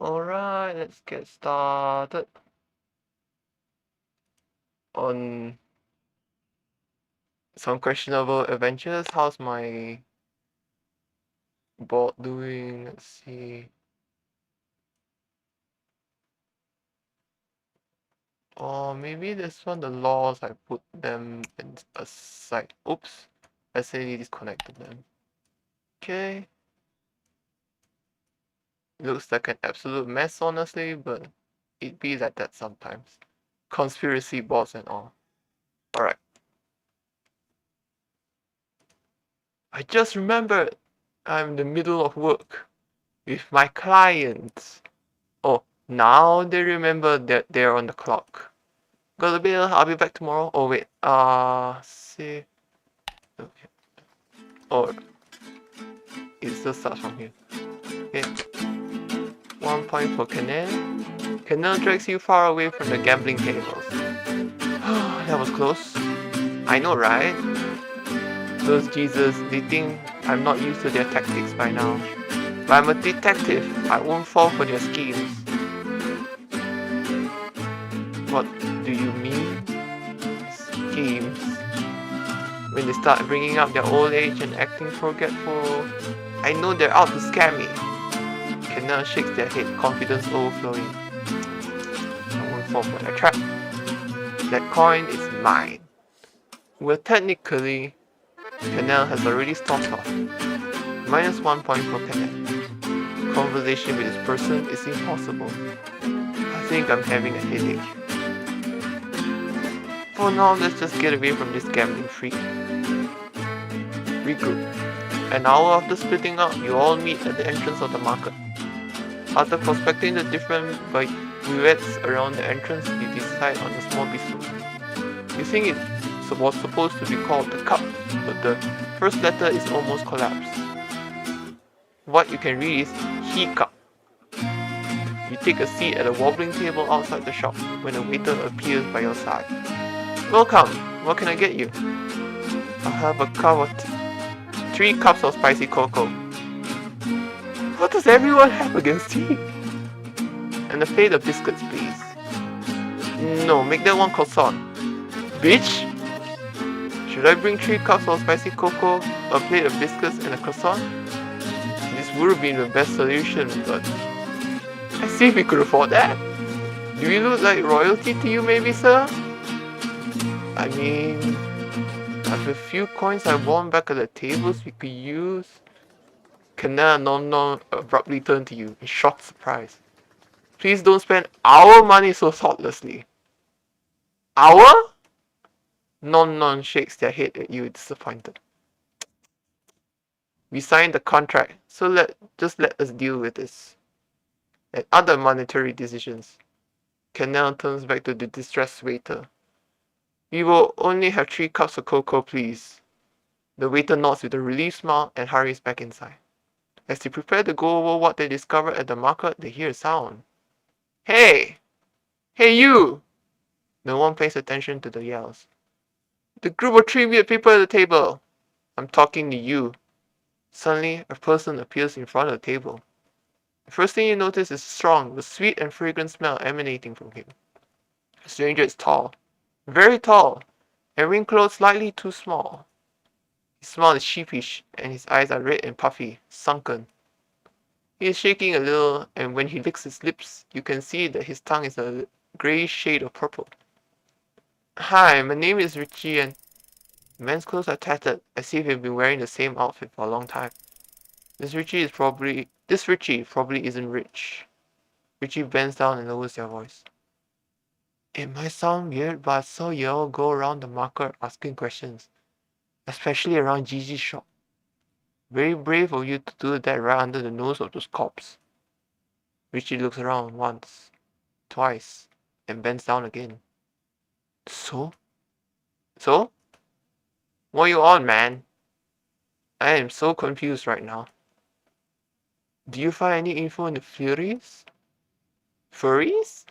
Alright, let's get started on some questionable adventures. How's my board doing? Let's see. Or maybe this one, the laws, I put them aside. Oops, I accidentally disconnected them. Okay. Looks like an absolute mess, honestly, but it be like that sometimes. Conspiracy boards and all. Alright. I just remembered I'm in the middle of work with my clients. Oh, now they remember that they're on the clock. Got a bill, I'll be back tomorrow. Oh wait, see. Oh, it still starts from here. Okay. 1 point for Canal. Canal drags you far away from the gambling tables. That was close. I know, right? Those Jesus, they think I'm not used to their tactics by now. But I'm a detective. I won't fall for their schemes. What do you mean? Schemes? When they start bringing up their old age and acting forgetful, I know they're out to scam me. Kenna shakes their head, confidence overflowing. I won't fall for their trap. That coin is mine. Well, technically, Canal has already stopped off. -1 point for Canal. Conversation with this person is impossible. I think I'm having a headache. For now, let's just get away from this gambling freak. Regroup. An hour after splitting up, you all meet at the entrance of the market. After prospecting the different bouillettes around the entrance, you decide on a small bistro. You think it was supposed to be called the Cup, but the first letter is almost collapsed. What you can read is Hiccup. You take a seat at a wobbling table outside the shop when a waiter appears by your side. Welcome, what can I get you? I'll have a cup of 3 cups of spicy cocoa. What does everyone have against tea? And a plate of biscuits, please. No, make that 1 croissant. Bitch! Should I bring 3 cups of spicy cocoa, a plate of biscuits, and a croissant? This would have been the best solution, but I see if we could afford that. Do we look like royalty to you, maybe, sir? I mean, I have a few coins I won back at the tables we could use. CANNELÉ NOMNOM abruptly turned to you in shocked surprise. Please don't spend our money so thoughtlessly. Our? Non shakes their head at you disappointed. We signed the contract, so just let us deal with this. And other monetary decisions. Canal turns back to the distressed waiter. We will only have 3 cups of cocoa, please. The waiter nods with a relieved smile and hurries back inside. As they prepare to go over what they discovered at the market, they hear a sound. Hey! Hey you! No one pays attention to the yells. The group of 3 weird people at the table. I'm talking to you. Suddenly, a person appears in front of the table. The first thing you notice is a strong, but sweet and fragrant smell emanating from him. The stranger is tall. Very tall, and wearing clothes slightly too small. His smile is sheepish, and his eyes are red and puffy, sunken. He is shaking a little, and when he licks his lips, you can see that his tongue is a greyish shade of purple. Hi, my name is Richie, and the man's clothes are tattered, as if he'd been wearing the same outfit for a long time. This Richie probably isn't rich. Richie bends down and lowers their voice. It might sound weird, but I saw you all go around the market asking questions, especially around Gigi's shop. Very brave of you to do that right under the nose of those cops. Richie looks around once, twice, and bends down again. So? So? What are you on, man? I am so confused right now. Do you find any info on the Furies? Furries?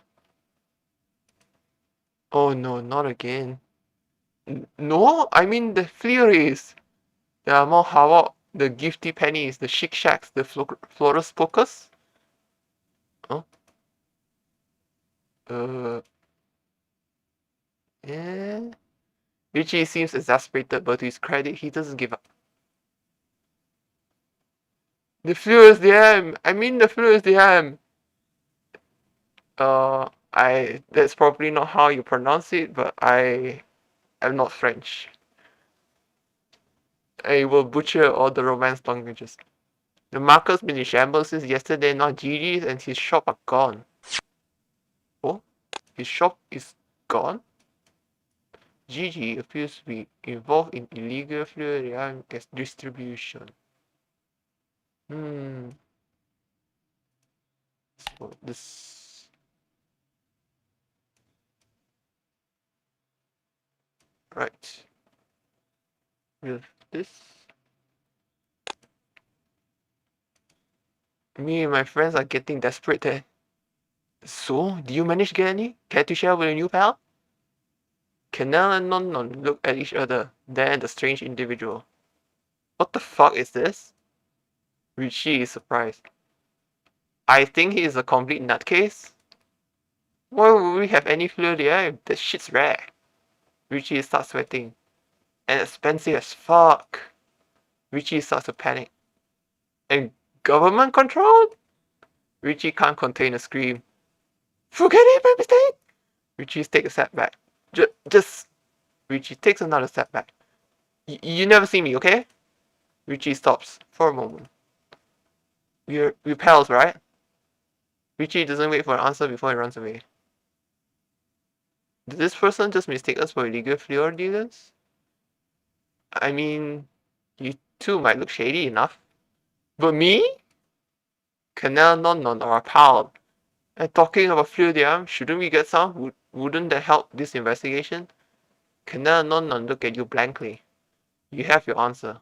Oh no, not again. No, I mean the Furies. There are more Hawok, the Gifty Pennies, the Chic Shacks, the Florus Pocus. Oh? Yeah. Richie seems exasperated, but to his credit, he doesn't give up. The fluid DM! I mean the fluid DM! That's probably not how you pronounce it, but I am not French. I will butcher all the Romance languages. The marker's been in shambles since yesterday, not Gigi's, and his shop are gone. Oh? His shop is gone? Gigi appears to be involved in illegal fluid distribution. So this... Right. With this... Me and my friends are getting desperate there. So, do you manage to get any? Care to share with a new pal? Cannelle and Nonnon look at each other, then the strange individual. What the fuck is this? Richie is surprised. I think he is a complete nutcase. Why would we have any fluid here? That shit's rare. Richie starts sweating. And expensive as fuck. Richie starts to panic. And government controlled? Richie can't contain a scream. Forget it, my mistake! Richie takes a step back. Richie takes another step back. You never see me, okay? Richie stops for a moment. We're pals, right? Richie doesn't wait for an answer before he runs away. Did this person just mistake us for illegal fluid dealers? I mean, you two might look shady enough. But me? Cannelle Nonnon are a pal. And talking about fluid, shouldn't we get some? Wouldn't that help this investigation? Cannelle Nonnon look at you blankly. You have your answer.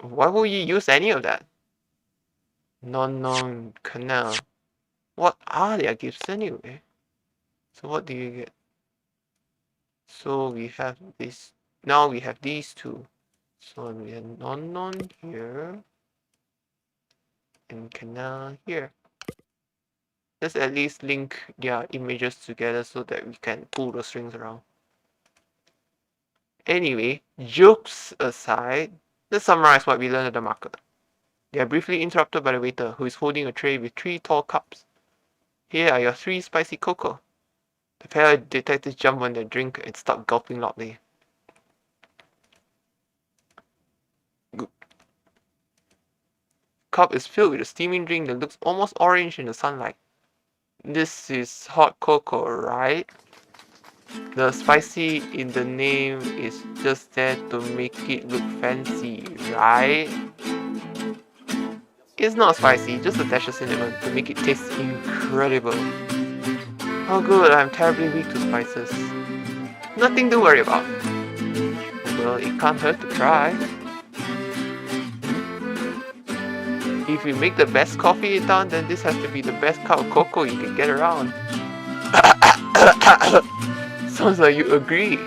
Why would you use any of that? Nonnon, Cannelle. What are their gifts anyway? So what do you get? So we have this. Now we have these two. So we have Nonnon here. And Cannelle here. Let's at least link their images together so that we can pull the strings around. Anyway, jokes aside, let's summarize what we learned at the market. They are briefly interrupted by the waiter, who is holding a tray with 3 tall cups. Here are your 3 spicy cocoa. The pair of detectives jump on their drink and start gulping loudly. Cup is filled with a steaming drink that looks almost orange in the sunlight. This is hot cocoa, right? The spicy in the name is just there to make it look fancy, right? It's not spicy, just a dash of cinnamon to make it taste incredible. Oh good, I'm terribly weak to spices. Nothing to worry about. Well, it can't hurt to try. If you make the best coffee in town, then this has to be the best cup of cocoa you can get around. Sounds like you agree.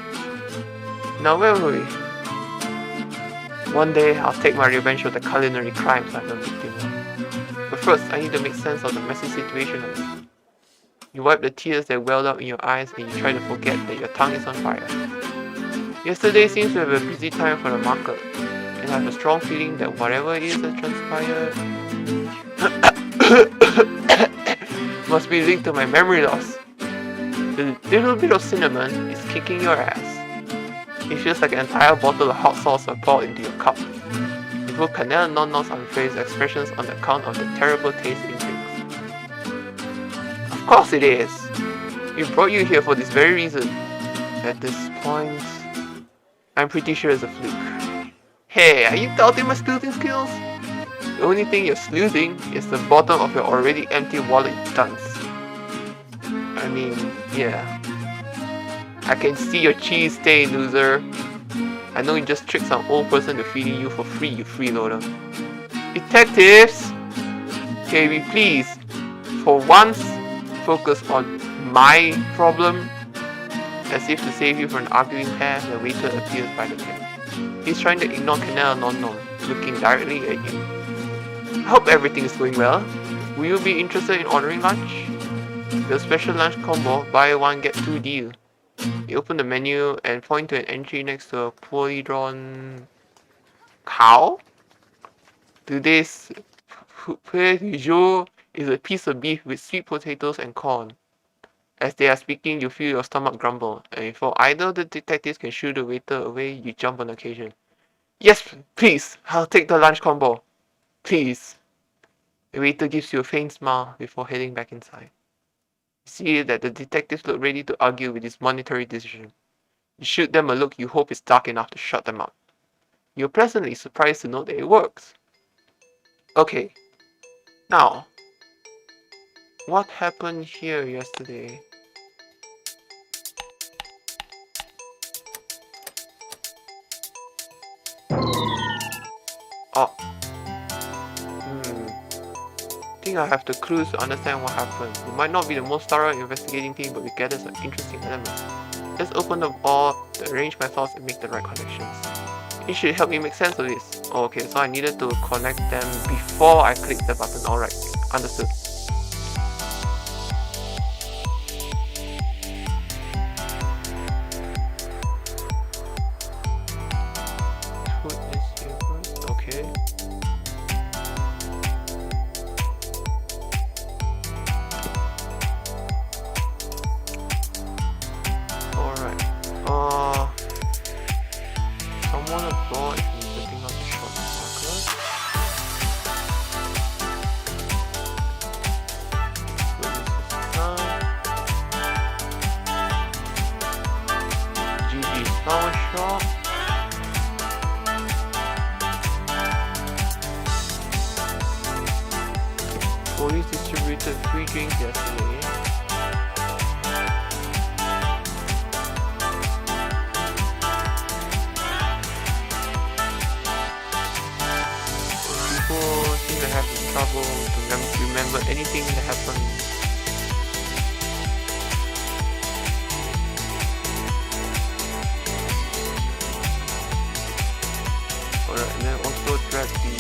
Now where were we? One day, I'll take my revenge for the culinary crimes I'm a victim of. But first, I need to make sense of the messy situation. You wipe the tears that welled up in your eyes and you try to forget that your tongue is on fire. Yesterday seems to have been a busy time for the market, and I have a strong feeling that whatever it is that transpired must be linked to my memory loss. The little bit of cinnamon is kicking your ass. It feels like an entire bottle of hot sauce are poured into your cup. You put Cannelle Nonnon's unfazed expressions on account of the terrible taste in drinks. Of course it is! We brought you here for this very reason. At this point, I'm pretty sure it's a fluke. Hey, are you doubting my sleuthing skills? The only thing you're sleuthing is the bottom of your already empty wallet, dunce. I mean, yeah. I can see your cheese stain, loser. I know you just tricked some old person to feeding you for free, you freeloader. Detectives! Can we please, for once, focus on my problem? As if to save you from an arguing pair, the waiter appears by the table. He's trying to ignore Cannelle Nonnon, looking directly at you. I hope everything is going well. Will you be interested in ordering lunch? The special lunch combo, buy one get two deal. You open the menu and point to an entry next to a poorly drawn cow. Today's plat du jour is a piece of beef with sweet potatoes and corn. As they are speaking, you feel your stomach grumble, and before either of the detectives can shoo the waiter away, you jump on occasion. Yes, please, I'll take the lunch combo. Please. The waiter gives you a faint smile before heading back inside. You see that the detectives look ready to argue with his monetary decision. You shoot them a look you hope is dark enough to shut them up. You're pleasantly surprised to know that it works. Okay, now, what happened here yesterday? Oh. I think I have the clues to understand what happened. We might not be the most thorough investigating team, but we gathered some interesting elements. Let's open the vault, arrange my thoughts, and make the right connections. You should help me make sense of this. Oh, okay, so I needed to connect them before I clicked the button. Alright, understood. Put this here first. Okay. Alright. Someone abroad is setting up the short markers. GG's flower shop. Police distributed free drinks yesterday. People seem to have trouble to remember anything that happened. Alright, and then also track the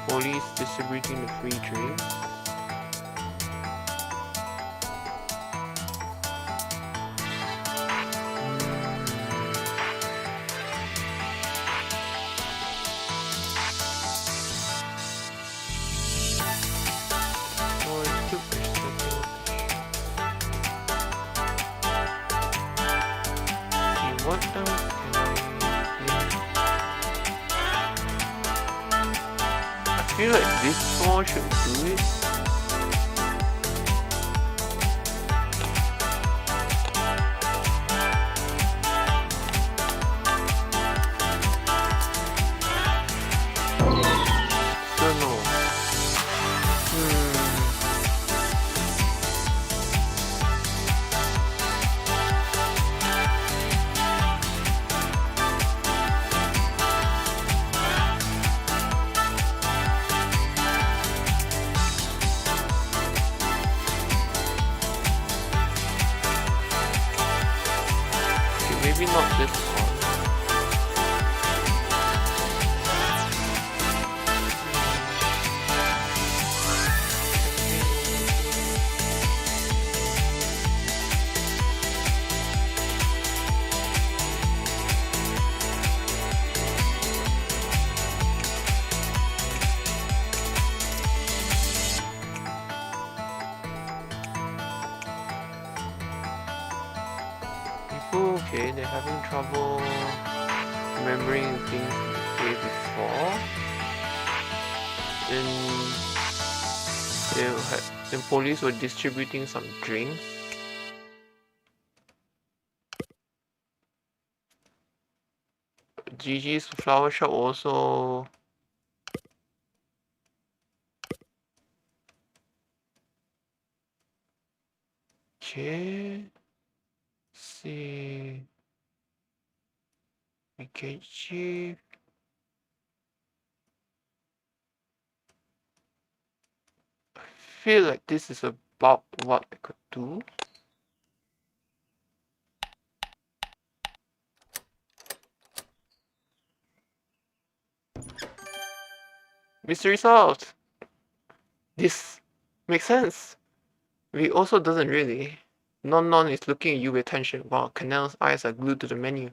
police distributing the free drinks. What else can I feel like this one should do it. Don't know. Maybe not this one. Okay, they're having trouble remembering things the day before. Then police were distributing some drinks. Gigi's flower shop also. Okay. See. Okay, chief. I feel like this is about what I could do. Mystery solved! This makes sense. We also doesn't really. Non is looking at you with tension while Cannell's eyes are glued to the menu.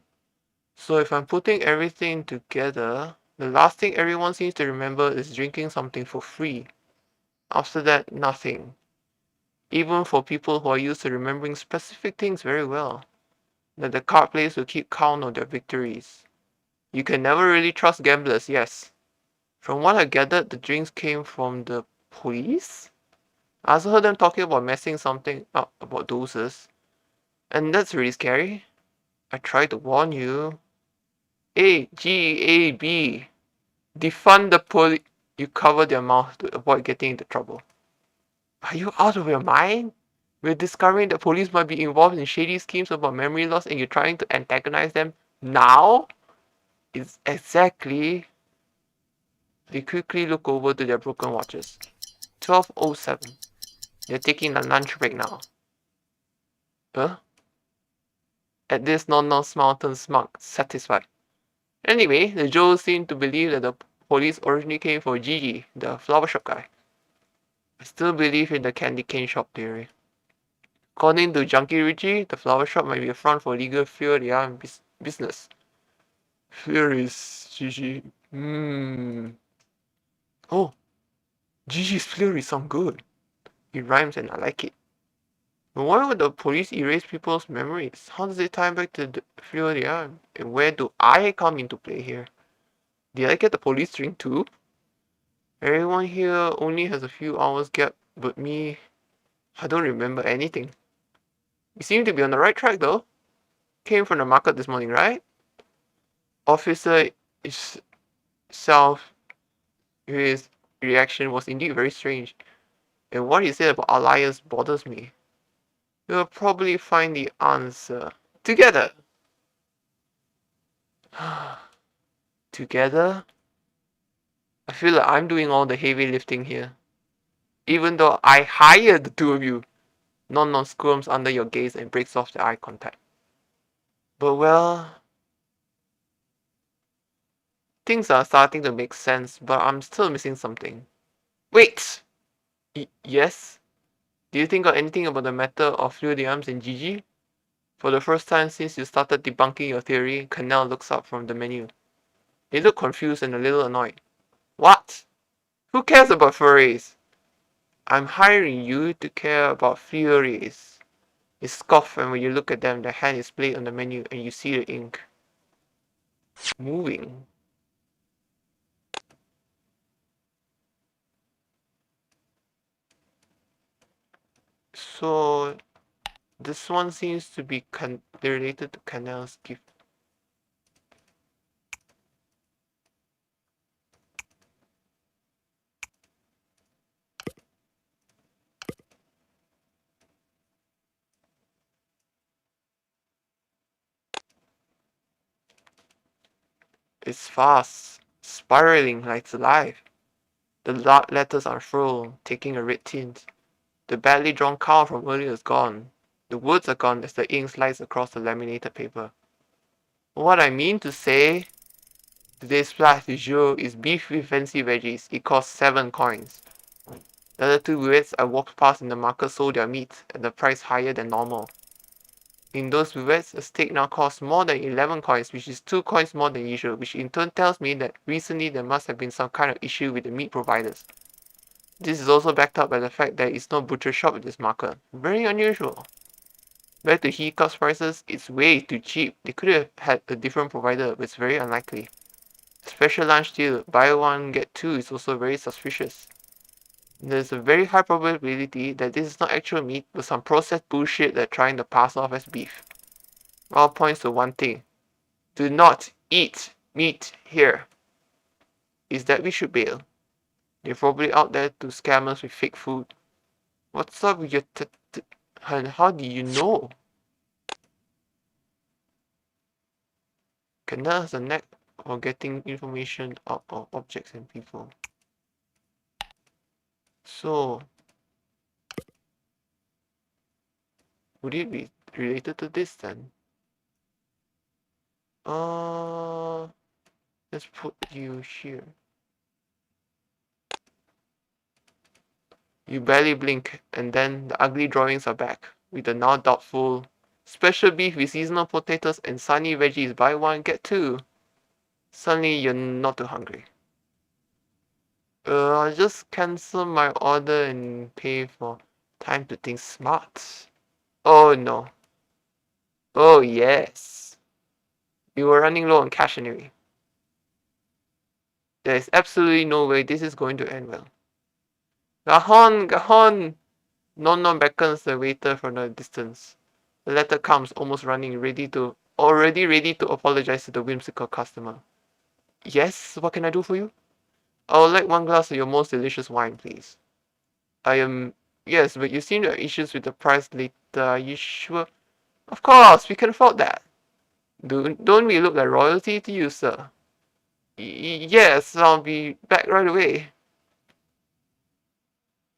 So if I'm putting everything together, the last thing everyone seems to remember is drinking something for free. After that, nothing. Even for people who are used to remembering specific things very well. That the card players will keep count of their victories. You can never really trust gamblers, yes. From what I gathered, the drinks came from the police? I also heard them talking about messing something up about doses. And that's really scary. I tried to warn you. A-G-A-B. Defund the police. You cover their mouth to avoid getting into trouble. Are you out of your mind? We're discovering that police might be involved in shady schemes about memory loss and you're trying to antagonize them now? It's exactly. They quickly look over to their broken watches. 12:07. They're taking a lunch break now. Huh? At this, Non smiled and smug, satisfied. Anyway, the Joes seem to believe that the police originally came for Gigi, the flower shop guy. I still believe in the candy cane shop theory. According to Junkie Richie, the flower shop might be a front for legal fear they are in business. Fear is Gigi. Oh, Gigi's Flurry sound good. It rhymes and I like it. But why would the police erase people's memories? How does it tie back to the Flurry? And where do I come into play here? Did I get the police string too? Everyone here only has a few hours gap, but me, I don't remember anything. You seem to be on the right track though. Came from the market this morning, right? Officer itself, his reaction was indeed very strange. And what he said about Elias bothers me. We'll probably find the answer together. Together? I feel like I'm doing all the heavy lifting here. Even though I hired the two of you. Non squirms under your gaze and breaks off the eye contact. But well, things are starting to make sense, but I'm still missing something. Wait! Yes? Do you think of anything about the matter of Fluidiums and Gigi? For the first time since you started debunking your theory, Cannell looks up from the menu. They look confused and a little annoyed. What? Who cares about furries? I'm hiring you to care about furries. They scoff, and when you look at them, their hand is played on the menu and you see the ink moving. So this one seems to be related to Cannell's gift. It's fast, spiraling like it's alive. The letters are furled, taking a red tint. The badly drawn cow from earlier is gone. The words are gone as the ink slides across the laminated paper. What I mean to say, today's plat du jour is beef with fancy veggies. It costs 7 coins. The other two bouvettes I walked past in the market sold their meat at the price higher than normal. In those bouvettes, a steak now costs more than 11 coins, which is 2 coins more than usual, which in turn tells me that recently there must have been some kind of issue with the meat providers. This is also backed up by the fact that it's no butcher shop in this market. Very unusual. Back to Hiccups prices, it's way too cheap. They could have had a different provider, but it's very unlikely. Special lunch deal, buy one get two is also very suspicious. There's a very high probability that this is not actual meat, but some processed bullshit they're trying to pass off as beef. All points to one thing. Do not eat meat here. Is that we should bail. They're probably out there to scam us with fake food. What's up with your and how do you know? Canada has a knack for getting information out of objects and people. So, would it be related to this then? Let's put you here. You barely blink, and then the ugly drawings are back, with the now doubtful special beef with seasonal potatoes and sunny veggies, buy one, get two. Suddenly, you're not too hungry. I'll just cancel my order and pay for time to think smart. Oh no. Oh yes. We were running low on cash anyway. There is absolutely no way this is going to end well. Gajon! Gajon! Nom beckons the waiter from the distance. The latter comes, almost running, already ready to apologize to the whimsical customer. Yes, what can I do for you? I would like one glass of your most delicious wine, please. Yes, but you seem to have issues with the price later. Are you sure? Of course, we can afford that. Don't we look like royalty to you, sir? Yes, I'll be back right away.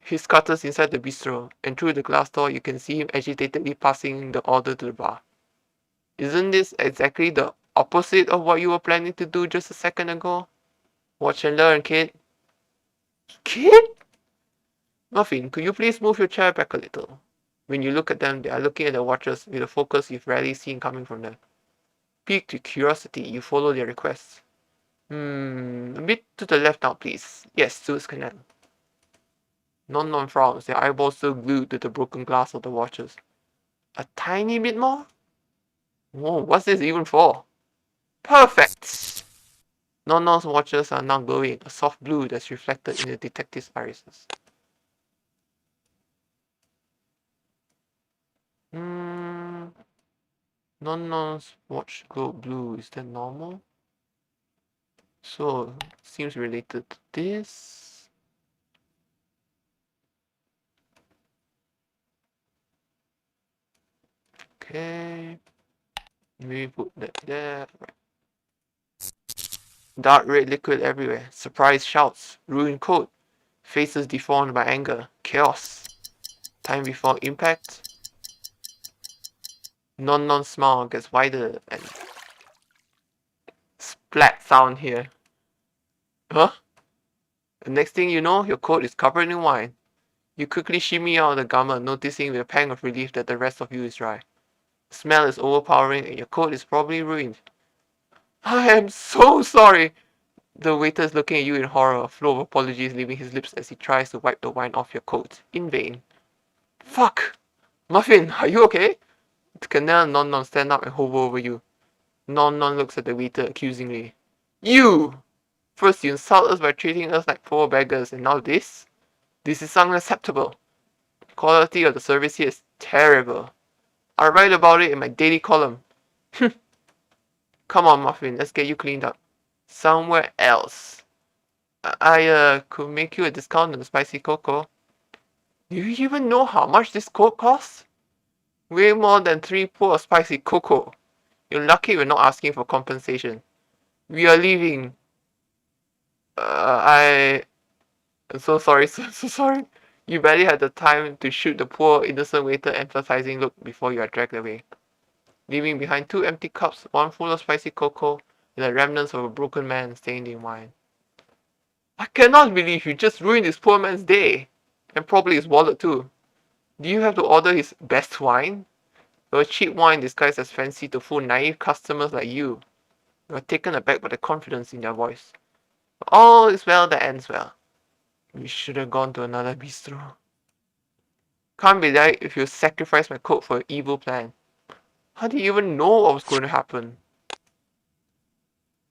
He scuttles inside the bistro, and through the glass door you can see him agitatedly passing the order to the bar. Isn't this exactly the opposite of what you were planning to do just a second ago? Watch and learn, kid. Kid? Muffin, could you please move your chair back a little? When you look at them, they are looking at the watches with a focus you've rarely seen coming from them. Piqued with curiosity, you follow their requests. A bit to the left now, please. Yes, suits Canal. Non frowns, their eyeballs still glued to the broken glass of the watches. A tiny bit more? Whoa, what's this even for? Perfect! Non-non's watches are now glowing, a soft blue that's reflected in the detective's irises. Non-non's watch glow blue, is that normal? So, seems related to this. Okay. Maybe put that there. Right. Dark red liquid everywhere. Surprise shouts. Ruined coat. Faces deformed by anger. Chaos. Time before impact. Non smile gets wider and splat sound here. Huh? The next thing you know, your coat is covered in wine. You quickly shimmy out of the garment, noticing with a pang of relief that the rest of you is dry. The smell is overpowering and your coat is probably ruined. I am so sorry! The waiter is looking at you in horror, a flow of apologies leaving his lips as he tries to wipe the wine off your coat. In vain. Fuck! Muffin, are you okay? Canal and Non stand up and hover over you. Non looks at the waiter accusingly. You! First you insult us by treating us like poor beggars, and now this? This is unacceptable. The quality of the service here is terrible. I'll write about it in my daily column. Come on, Muffin, let's get you cleaned up. Somewhere else. I could make you a discount on the spicy cocoa. Do you even know how much this coat costs? Way more than 3 pour of spicy cocoa. You're lucky we're not asking for compensation. We are leaving. I'm so sorry, so sorry. You barely had the time to shoot the poor, innocent waiter emphasizing look before you are dragged away. Leaving behind 2 empty cups, one full of spicy cocoa, and the remnants of a broken man stained in wine. I cannot believe you just ruined this poor man's day. And probably his wallet too. Do you have to order his best wine? Or cheap wine disguised as fancy to fool naive customers like you? You are taken aback by the confidence in their voice. All is well that ends well. We should have gone to another bistro. Can't be right if you sacrificed my coat for an evil plan. How do you even know what was going to happen?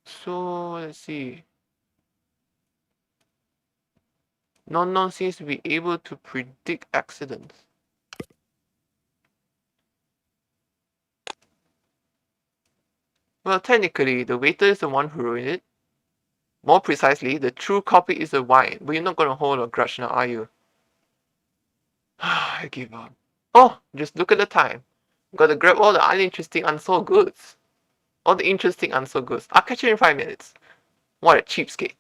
So, let's see. Non seems to be able to predict accidents. Well, technically, the waiter is the one who ruined it. More precisely, the true culprit is the wine, but you're not going to hold a grudge now, are you? I give up. Oh, just look at the time. Gotta grab all the uninteresting unsold goods. All the interesting unsold goods. I'll catch you in 5 minutes. What a cheapskate.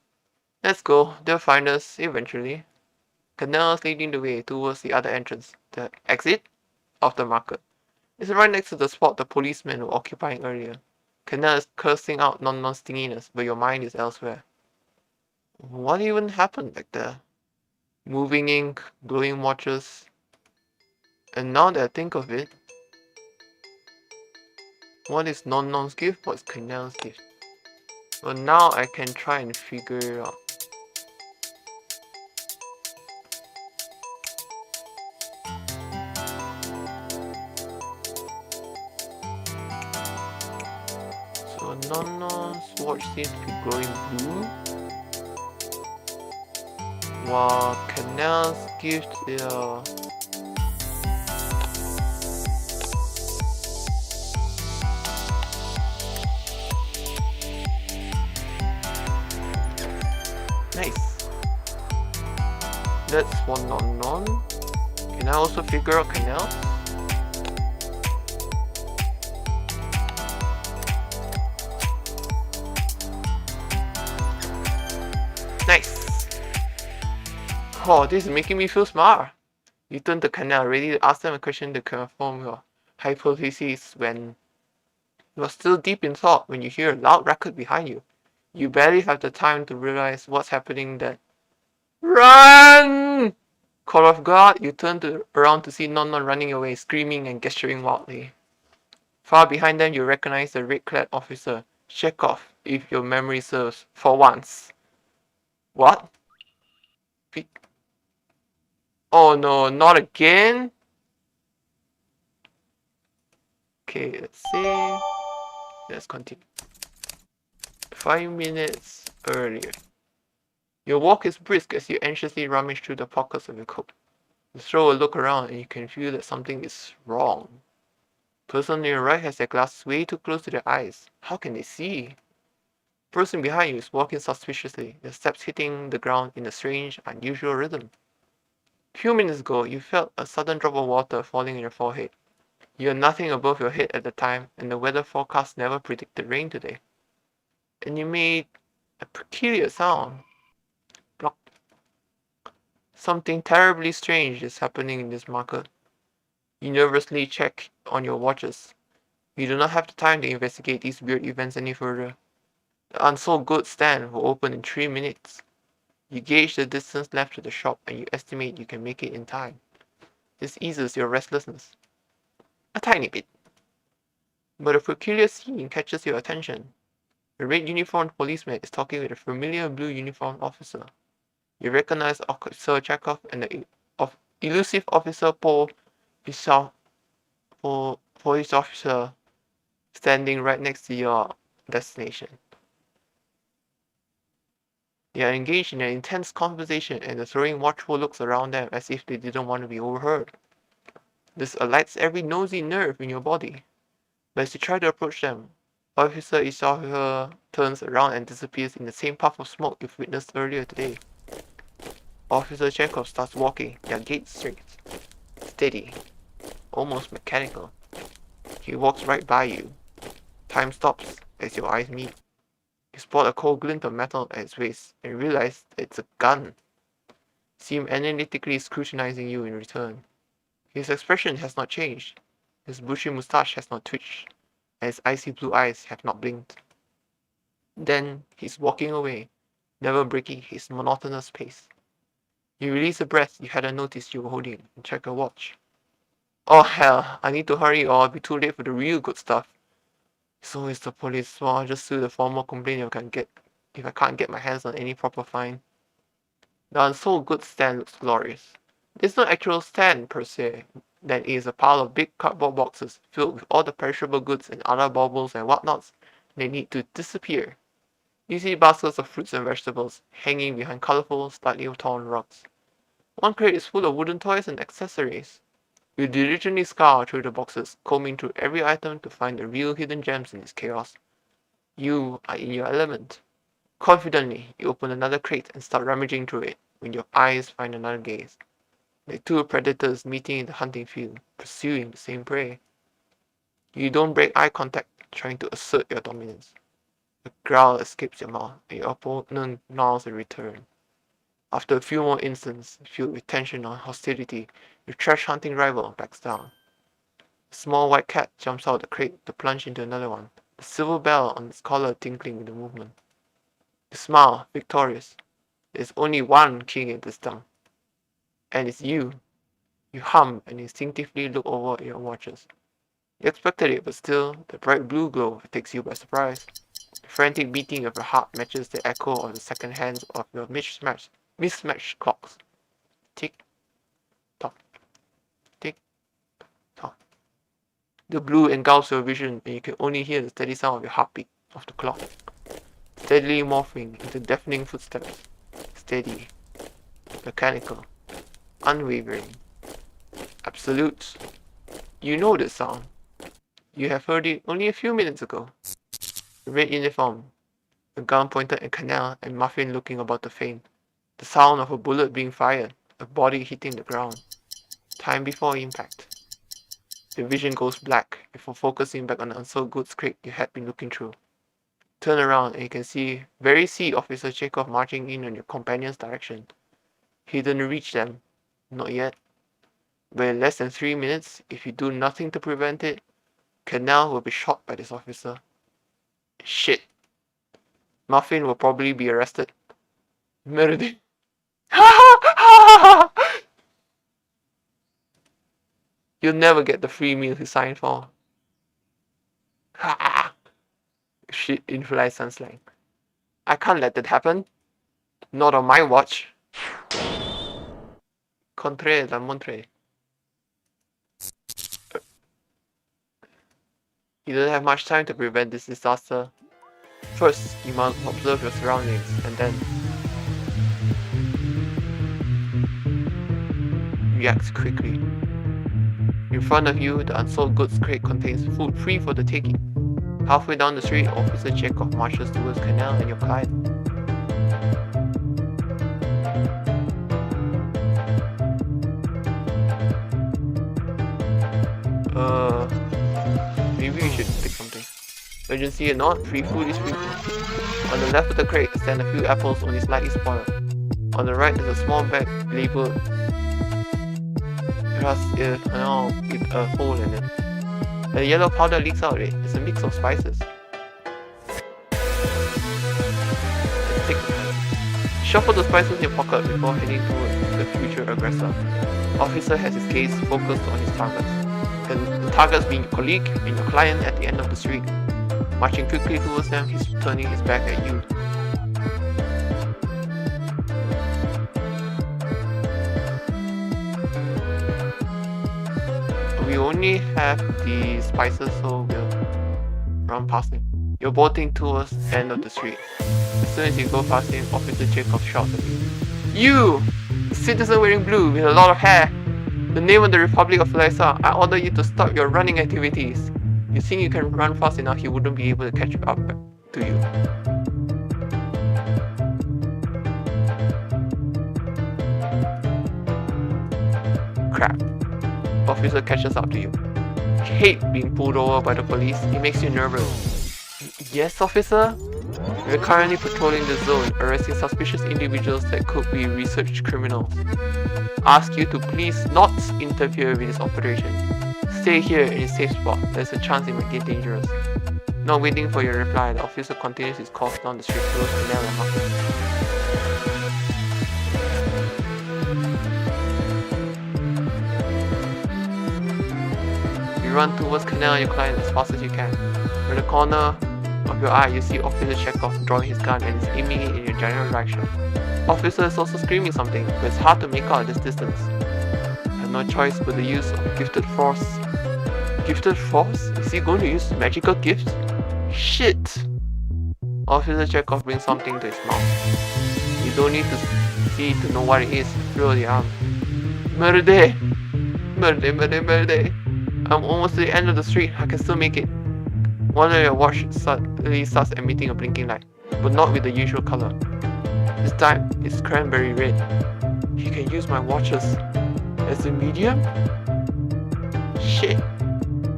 Let's go. They'll find us eventually. Canals leading the way towards the other entrance. The exit of the market. It's right next to the spot the policemen were occupying earlier. Canal is cursing out non-stinginess, but your mind is elsewhere. What even happened back there? moving ink, glowing watches. And now that I think of it, what is Nomnom's gift? What's Cannellé's gift? Well, now I can try and figure it out. So Nomnom's watch seems to be glowing blue, while Cannellé's gift is nice. That's one Nomnom. Can I also figure out Cannelle? Nice. Oh, this is making me feel smart. You turn to Cannelle, ready to ask them a question to confirm your hypothesis when you are still deep in thought when you hear a loud racket behind you. You barely have the time to realize what's happening then. Run! Caught off guard, you turn around to see Nomnom running away, screaming and gesturing wildly. Far behind them, you recognize the red-clad officer. Chekhov, if your memory serves, for once. What? Oh no, not again? Okay, let's see. Let's continue. 5 minutes earlier. Your walk is brisk as you anxiously rummage through the pockets of your coat. You throw a look around and you can feel that something is wrong. The person on your right has their glasses way too close to their eyes. How can they see? The person behind you is walking suspiciously, their steps hitting the ground in a strange, unusual rhythm. A few minutes ago, you felt a sudden drop of water falling on your forehead. You had nothing above your head at the time, and the weather forecast never predicted rain today. And you made a peculiar sound. Block. Something terribly strange is happening in this market. You nervously check on your watches. You do not have the time to investigate these weird events any further. The unsold goods stand will open in 3 minutes. You gauge the distance left to the shop and you estimate you can make it in time. This eases your restlessness. A tiny bit. But a peculiar scene catches your attention. A red uniformed policeman is talking with a familiar blue uniformed officer. You recognize Officer Chekhov and the elusive Officer Paul, police officer, standing right next to your destination. They are engaged in an intense conversation and are throwing watchful looks around them as if they didn't want to be overheard. This alights every nosy nerve in your body. But as you try to approach them, Officer Isahura turns around and disappears in the same puff of smoke you've witnessed earlier today. Officer Chekhov starts walking, their gait straight, steady, almost mechanical. He walks right by you. Time stops as your eyes meet. You spot a cold glint of metal at his waist and realize it's a gun. See him analytically scrutinizing you in return. His expression has not changed. His bushy mustache has not twitched, and his icy blue eyes have not blinked. Then he's walking away, never breaking his monotonous pace. You release a breath you hadn't noticed you were holding and check your watch. Oh hell, I need to hurry or I'll be too late for the real good stuff. So is the police. Well, I'll just sue the formal complaint if I can't get my hands on any proper fine. The unsold goods stand looks glorious. It's not actual stand per se. That is a pile of big cardboard boxes filled with all the perishable goods and other baubles and whatnots they need to disappear. You see baskets of fruits and vegetables hanging behind colorful, slightly torn rugs. One crate is full of wooden toys and accessories. You diligently scour through the boxes, combing through every item to find the real hidden gems in this chaos. You are in your element. Confidently, you open another crate and start rummaging through it when your eyes find another gaze. Like two predators meeting in the hunting field, pursuing the same prey. You don't break eye contact, trying to assert your dominance. A growl escapes your mouth, and your opponent gnarls in return. After a few more instants, filled with tension or hostility, your trash hunting rival backs down. A small white cat jumps out of the crate to plunge into another one, the silver bell on its collar tinkling with the movement. You smile, victorious. There's only one king in this town. And it's you. You hum and instinctively look over at your watches. You expected it, but still, the bright blue glow takes you by surprise. The frantic beating of your heart matches the echo of the second hands of your mismatched clocks. Tick, tock, tick, tock. The blue engulfs your vision, and you can only hear the steady sound of your heartbeat of the clock, steadily morphing into deafening footsteps. Steady, mechanical, unwavering, absolute. You know the sound. You have heard it only a few minutes ago. The red uniform, a gun pointed at Cannelle and Muffin looking about to faint. The sound of a bullet being fired, a body hitting the ground. Time before impact. The vision goes black before focusing back on the unsold goods crate you had been looking through. Turn around and you can see Officer Chekhov marching in on your companion's direction. He didn't reach them. Not yet. But in less than 3 minutes, if you do nothing to prevent it, Cannelle will be shot by this officer. Shit. Muffin will probably be arrested. Merde. You'll never get the free meal he signed for. Shit, influence and slang. I can't let that happen. Not on my watch. Contre la montre. You don't have much time to prevent this disaster. First, you must observe your surroundings, and then react quickly. In front of you, the unsold goods crate contains food free for the taking. Halfway down the street, Officer Chekhov marches towards Cannelle and your client. Maybe we should take something. Urgency or not, free food is free food. On the left of the crate stand a few apples only slightly spoiled. On the right there's a small bag labelled with a hole in it. The yellow powder leaks out of it. It's a mix of spices. Shuffle the spices in your pocket before heading towards the future aggressor. Officer has his gaze focused on his targets. The targets being your colleague and your client at the end of the street. Marching quickly towards them, he's turning his back at you. We only have the spices, so we'll run past him. You're bolting towards the end of the street. As soon as you go past him, Officer Chekhov shouts at you. You! Citizen wearing blue with a lot of hair! The name of the Republic of Lysa, I order you to stop your running activities. You think you can run fast enough, he wouldn't be able to catch up to you. Crap. Officer catches up to you. You hate being pulled over by the police, it makes you nervous. Yes, officer? We're currently patrolling the zone, arresting suspicious individuals that could be research criminals. Ask you to please not interfere with this operation. Stay here in a safe spot, there's a chance it might get dangerous. Not waiting for your reply, the officer continues his course down the street towards Cannelle and Muffin. You run towards Cannelle and your client as fast as you can. From the corner of your eye, you see Officer Chekhov drawing his gun and is aiming it in your general direction. Officer is also screaming something, but it's hard to make out at this distance. I have no choice but the use of gifted force. Gifted force? Is he going to use magical gifts? Shit! Officer Chekhov brings something to his mouth. You don't need to see to know what it is. Throw the arm. Merde! Merde, merde, merde! I'm almost to the end of the street. I can still make it. One of your watch suddenly starts emitting a blinking light, but not with the usual color. This time, it's cranberry red. You can use my watches as a medium? Shit.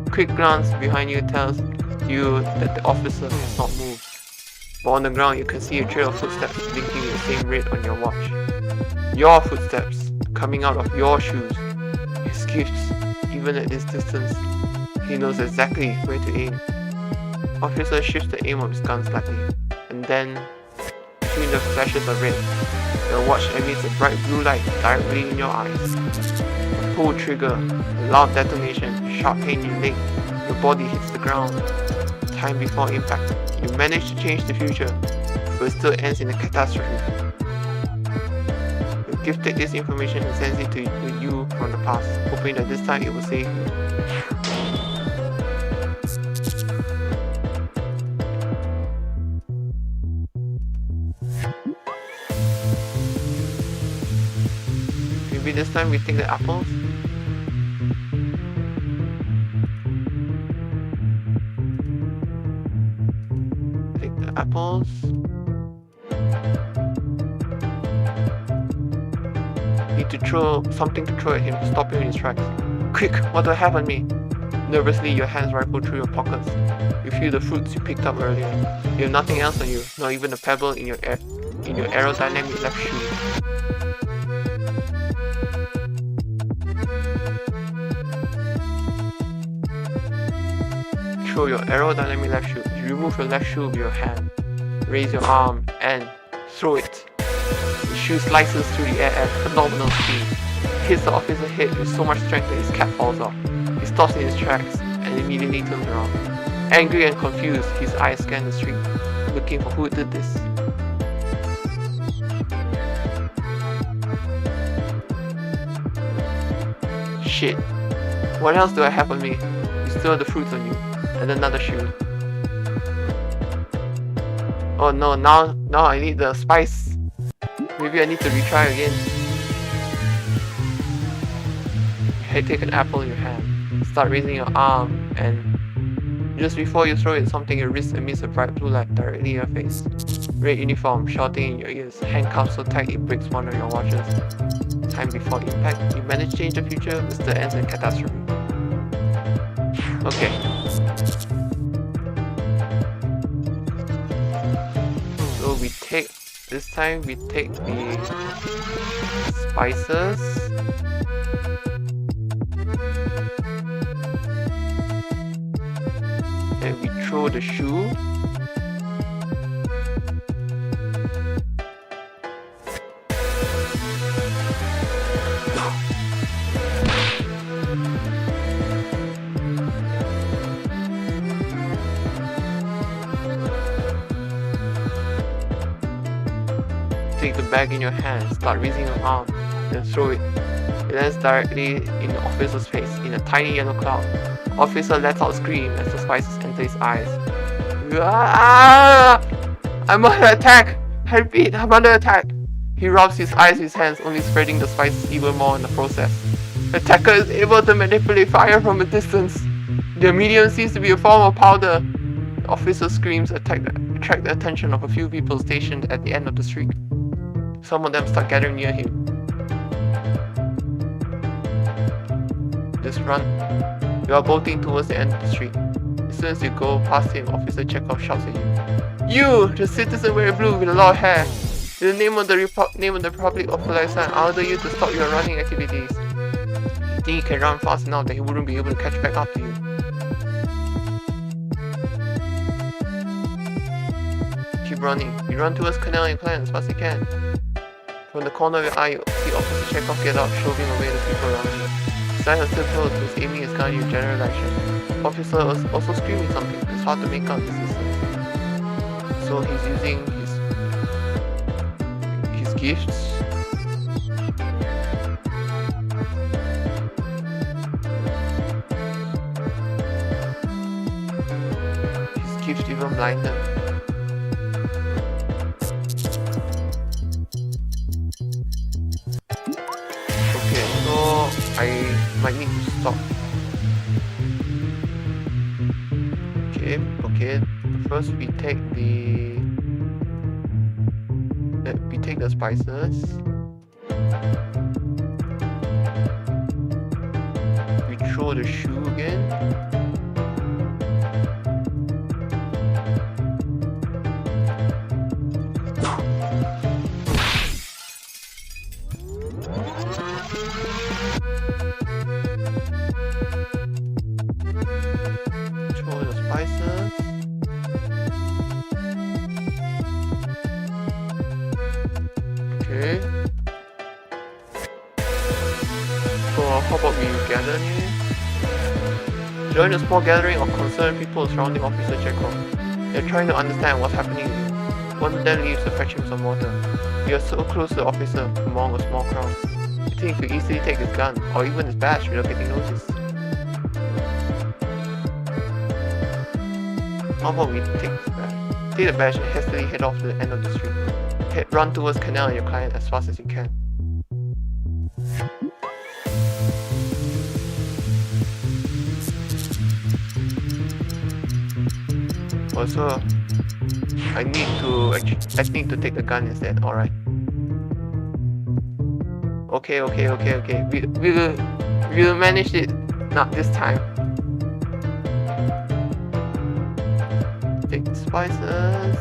Quick glance behind you tells you that the officer has not moved. But on the ground, you can see a trail of footsteps blinking with the same red on your watch. Your footsteps, coming out of your shoes. His gifts, even at this distance, he knows exactly where to aim. Officer shifts the aim of his gun slightly, and then between the flashes of red. The watch emits a bright blue light directly in your eyes. Pull trigger, a loud detonation, sharp pain in your leg. Your body hits the ground. Time before impact. You manage to change the future, but it still ends in a catastrophe. Your gift takes this information and sends it to you from the past, hoping that this time it will save you. Maybe this time we take the apples. Take the apples. Need to throw something to throw at him to stop him in his tracks. Quick, what do I have on me? Nervously, your hands rifle through your pockets. You feel the fruits you picked up earlier. You have nothing else on you, not even a pebble in your aerodynamic left shoe. Throw your aerodynamic left shoe. You remove your left shoe with your hand. Raise your arm and throw it. The shoe slices through the air at phenomenal speed. Hits the officer's head with so much strength that his cap falls off. He stops in his tracks and immediately turns around. Angry and confused, his eyes scan the street, looking for who did this. Shit. What else do I have on me? You still have the fruits on you. And another shoe. Oh no, now I need the spice. Maybe I need to retry again. Hey, take an apple in your hand. Start raising your arm, and just before you throw it, something your wrist emits a bright blue light directly in your face. Red uniform shouting in your ears, handcuffed so tight it breaks one of your watches. Time before impact, you manage to change the future, but still ends in catastrophe. Okay. So this time we take the spices. And we throw the shoe. Take the bag in your hand, start raising your arm, then throw it. It lands directly in the officer's face, in a tiny yellow cloud. The officer lets out a scream as the spices enter his eyes. Ah! I'm under attack! I repeat, I'm under attack! He rubs his eyes with his hands, only spreading the spices even more in the process. The attacker is able to manipulate fire from a distance. The medium seems to be a form of powder. The officer's screams attract the attention of a few people stationed at the end of the street. Some of them start gathering near him. Just run. You are bolting towards the end of the street. As soon as you go past him, Officer Chekhov shouts at you. You, the citizen wearing blue with a lot of hair. In the name of the Republic of Palestine, I order you to stop your running activities. You think you can run fast enough that he wouldn't be able to catch back up to you. Keep running. You run towards CANNELÉ NOMNOM as fast as you can. From the corner of your eye, you see Officer Chekhov get out, shoving away the people around you. His eyes are still closed, he's aiming his gun in your general direction. The officer is also screaming something, it's hard to make out his distance. So he's using his gifts. His gifts even blind them. I might need to stop. Okay. First we take the spices. We throw the shoe again. how about we gather near? Join a small gathering of concerned people surrounding Officer Chekhov. They're trying to understand what's happening. One of them leaves to fetch him some water. We are so close to the officer among a small crowd. You think he could easily take his gun, or even his badge, without getting noticed. How about we take this badge? Take the badge and hastily head off to the end of the street. Run towards Canal and your client as fast as you can. Also, I need to take the gun instead. All right. Okay. We'll manage it. Not this time. Take the spices.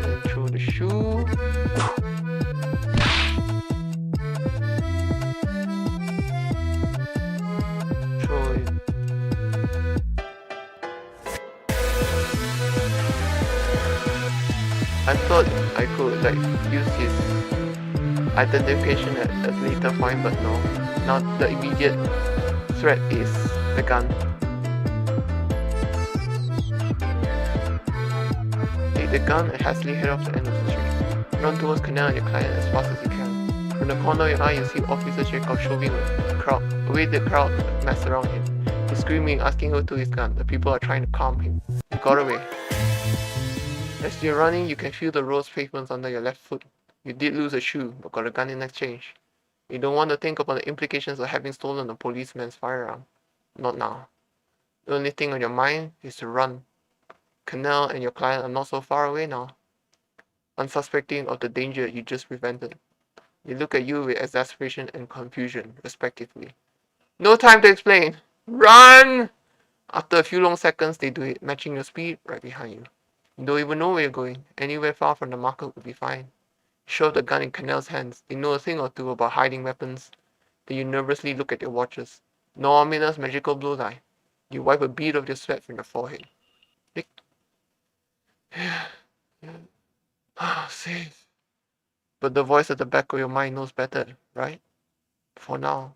And throw the shoe. Throw it. I thought I could use his identification at a later point, but no. Now the immediate threat is the gun. Take the gun and hastily head off the end of the street. Run towards Canal and your client as fast as you can. From the corner of your eye, you see Officer Chekhov shoving away the crowd massed around him. He's screaming, asking who took his gun. The people are trying to calm him. He got away. As you're running, you can feel the rose pavements under your left foot. You did lose a shoe, but got a gun in exchange. You don't want to think about the implications of having stolen a policeman's firearm. Not now. The only thing on your mind is to run. Canal and your client are not so far away now, unsuspecting of the danger you just prevented. They look at you with exasperation and confusion, respectively. No time to explain! Run! After a few long seconds, they do it, matching your speed right behind you. You don't even know where you're going. Anywhere far from the market would be fine. You shove the gun in Canal's hands. They know a thing or two about hiding weapons. Then you nervously look at your watches. No ominous magical blue eye. You wipe a bead of your sweat from your forehead. Safe. But the voice at the back of your mind knows better, right? For now.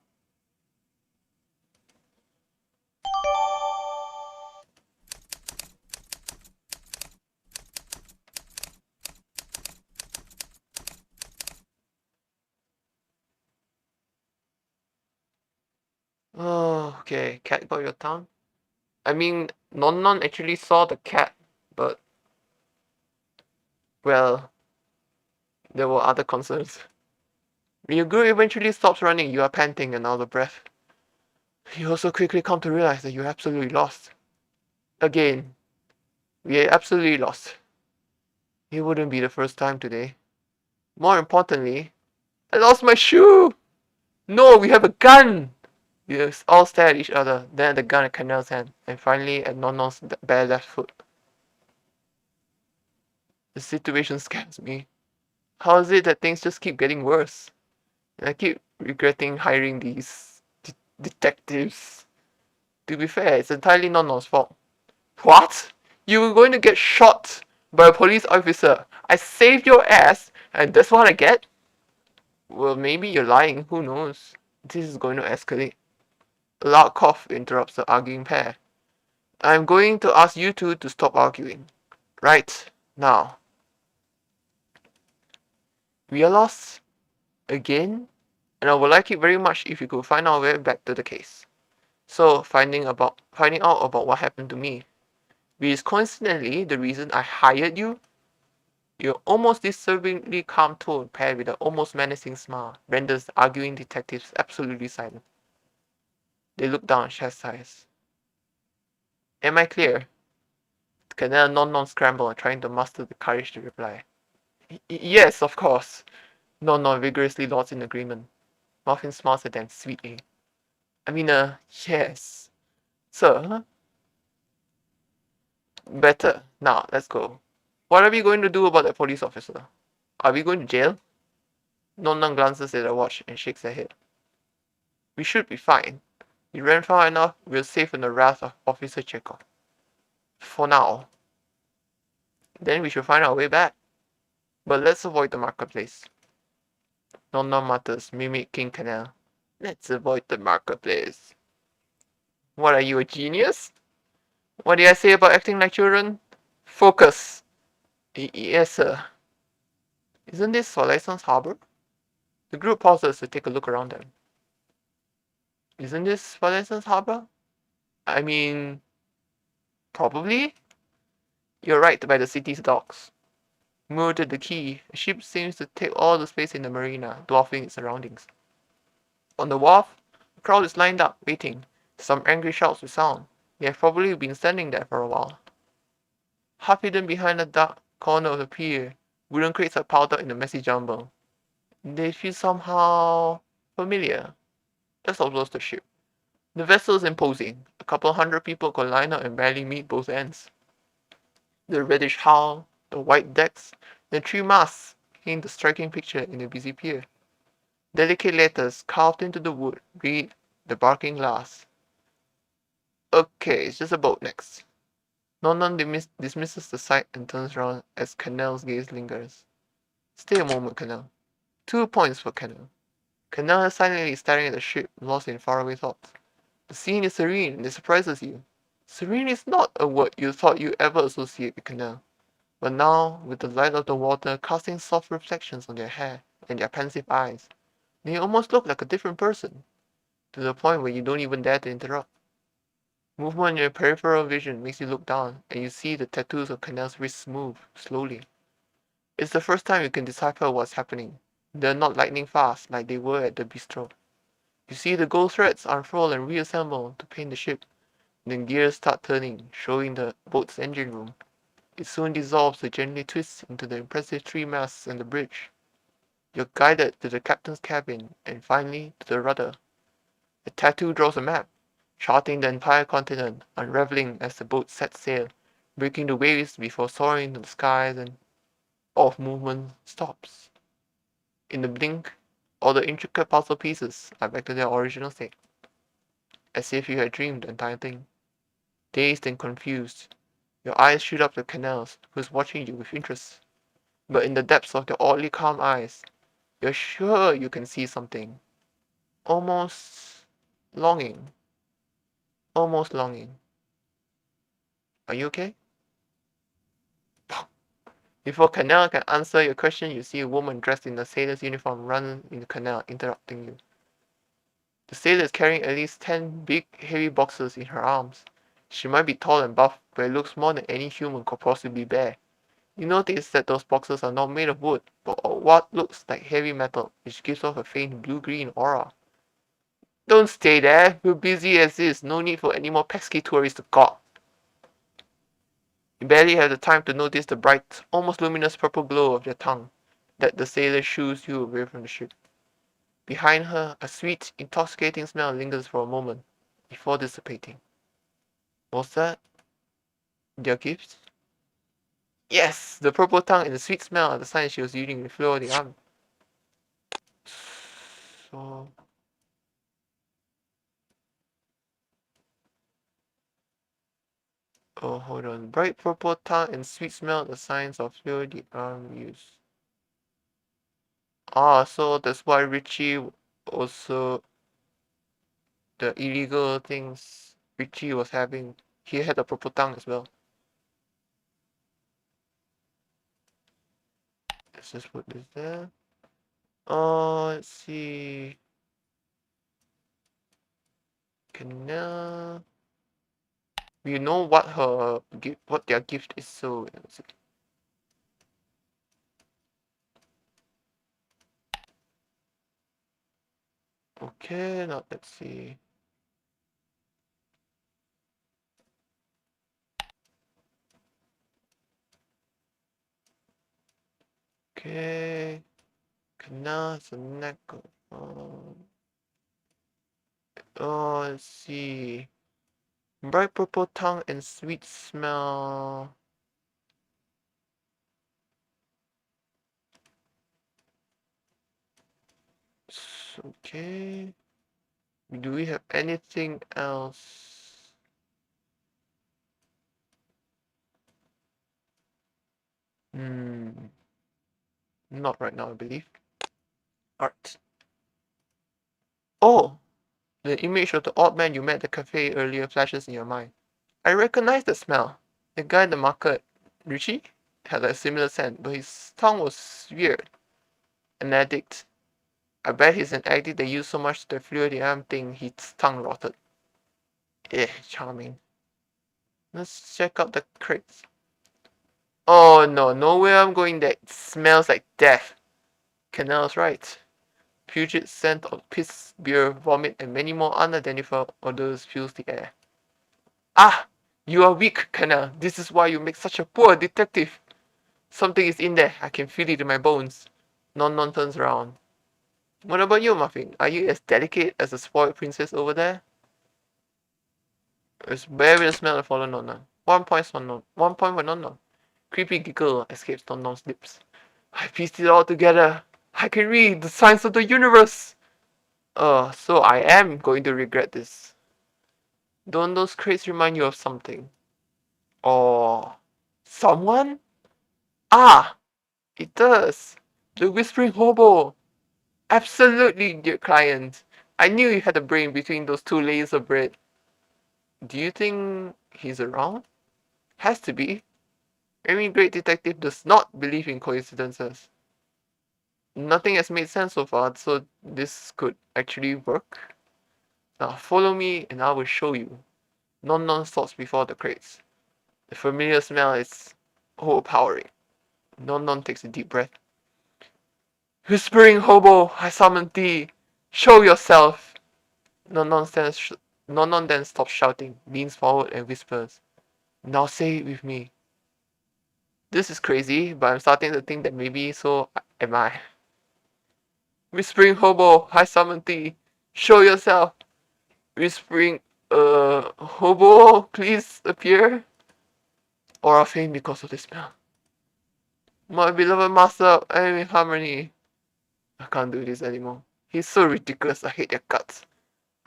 Oh, okay. Cat got your tongue? I mean, Non actually saw the cat, but well, there were other concerns. When your group eventually stops running, you are panting and out of breath. You also quickly come to realize that you're absolutely lost. Again, we are absolutely lost. It wouldn't be the first time today. More importantly, I lost my shoe! No, we have a gun! You all stare at each other, then at the gun at Canal's hand, and finally at Non's bare left foot. The situation scares me. How is it that things just keep getting worse? And I keep regretting hiring these detectives. To be fair, it's entirely Non's fault. What? You were going to get shot by a police officer. I saved your ass, and that's what I get? Well, maybe you're lying, who knows? This is going to escalate. A loud cough interrupts the arguing pair. I'm going to ask you two to stop arguing. Right now. We are lost again, and I would like it very much if you could find our way back to the case. So, finding out about what happened to me, which is coincidentally the reason I hired you. Your almost disturbingly calm tone paired with an almost menacing smile renders the arguing detectives absolutely silent. They look down chastised. Am I clear? Canal Non scramble, trying to muster the courage to reply. Yes, of course. Non vigorously nods in agreement. Muffin smiles at them sweetly. I mean, yes. Sir? Better. Now, let's go. What are we going to do about that police officer? Are we going to jail? Non glances at her watch and shakes her head. We should be fine. We ran far enough, we're safe from the wrath of Officer Chekhov. For now. Then we should find our way back. But let's avoid the marketplace. Nom matters, mimic King Canal. Let's avoid the marketplace. What are you, a genius? What did I say about acting like children? Focus. Yes, sir. Isn't this Solaison's harbor? The group pauses to take a look around them. Isn't this Solaison's harbor? I mean, probably? You're right by the city's docks. Moored to the quay, a ship seems to take all the space in the marina, dwarfing its surroundings. On the wharf, a crowd is lined up, waiting. Some angry shouts resound. They have probably been standing there for a while. Half hidden behind a dark corner of the pier, wooden crates are piled up in a messy jumble. They feel somehow familiar. Let's observe the ship. The vessel is imposing. A couple hundred people could line up and barely meet both ends. The reddish hull, the white decks, the three masts paint a striking picture in the busy pier. Delicate letters carved into the wood read the barking glass. Okay, it's just a boat next. Nonon dismisses the sight and turns round as Cannell's gaze lingers. Stay a moment, Cannell. 2 points for Cannell. Cannell is silently staring at the ship, lost in faraway thoughts. The scene is serene and it surprises you. Serene is not a word you thought you'd ever associate with Cannell. But now, with the light of the water casting soft reflections on their hair and their pensive eyes, they almost look like a different person, to the point where you don't even dare to interrupt. Movement in your peripheral vision makes you look down, and you see the tattoos of Cannell's wrists move, slowly. It's the first time you can decipher what's happening. They're not lightning fast like they were at the bistro. You see the gold threads unfurl and reassemble to paint the ship. Then gears start turning, showing the boat's engine room. It soon dissolves to gently twist into the impressive three masts and the bridge. You're guided to the captain's cabin, and finally to the rudder. The tattoo draws a map, charting the entire continent, unraveling as the boat sets sail, breaking the waves before soaring to the skies, and all movement stops. In the blink, all the intricate puzzle pieces are back to their original state, as if you had dreamed the entire thing. Dazed and confused, your eyes shoot up to Canals, who is watching you with interest. But in the depths of their oddly calm eyes, you're sure you can see something. Almost longing. Almost longing. Are you okay? Before Canal can answer your question, you see a woman dressed in a sailor's uniform run in the canal, interrupting you. The sailor is carrying at least 10 big, heavy boxes in her arms. She might be tall and buff, but it looks more than any human could possibly bear. You notice that those boxes are not made of wood, but of what looks like heavy metal, which gives off a faint blue-green aura. Don't stay there. We're busy as is. No need for any more pesky tourists to gawk. You barely have the time to notice the bright, almost luminous purple glow of their tongue that the sailor shoos you away from the ship. Behind her, a sweet, intoxicating smell lingers for a moment, before dissipating. Was that their gift? Yes! The purple tongue and the sweet smell are the signs she was using to flow the arm. So... Oh, hold on. Bright purple tongue and sweet smell, the signs of fluid arm use. Ah, so that's why Richie also, the illegal things Richie was having, he had a purple tongue as well. Let's just put this there. Let's see. Canal. We know what her gift, what their gift is, so okay. Now let's see. Okay, Canal is a neck. Let's see. Bright purple tongue and sweet smell. Okay. Do we have anything else? Not right now, I believe. Art. Oh! The image of the odd man you met at the cafe earlier flashes in your mind. I recognize the smell. The guy at the market, Richie, had a similar scent, but his tongue was weird. An addict. I bet he's an addict that used so much to fluid the damn thing his tongue rotted. Eh, charming. Let's check out the crates. Oh no, nowhere I'm going that smells like death. Cannell's right. Putrid scent of piss, beer, vomit, and many more unidentified odors fills the air. Ah! You are weak, Cannell. This is why you make such a poor detective. Something is in there. I can feel it in my bones. Non turns around. What about you, Muffin? Are you as delicate as the spoiled princess over there? It's very the smell of fallen Non. 1 point for Non. 1 point for Non. Creepy giggle escapes Non-Non's lips. I pieced it all together. I can read the signs of the universe. So I am going to regret this. Don't those crates remind you of something? Or someone? Ah, it does. The Whispering Hobo. Absolutely, dear client. I knew you had a brain between those 2 layers of bread. Do you think he's around? Has to be. Every great detective does not believe in coincidences. Nothing has made sense so far, so this could actually work. Now follow me and I will show you. Non stops before the crates. The familiar smell is overpowering. Non takes a deep breath. Whispering hobo, I summon thee. Show yourself. Non then stops shouting, leans forward and whispers. Now say it with me. This is crazy, but I'm starting to think that maybe so am I. Whispering hobo, I summon thee. Show yourself. Whispering, hobo, please appear. Aura faint because of the smell. My beloved master, I am in harmony. I can't do this anymore. He's so ridiculous, I hate their guts.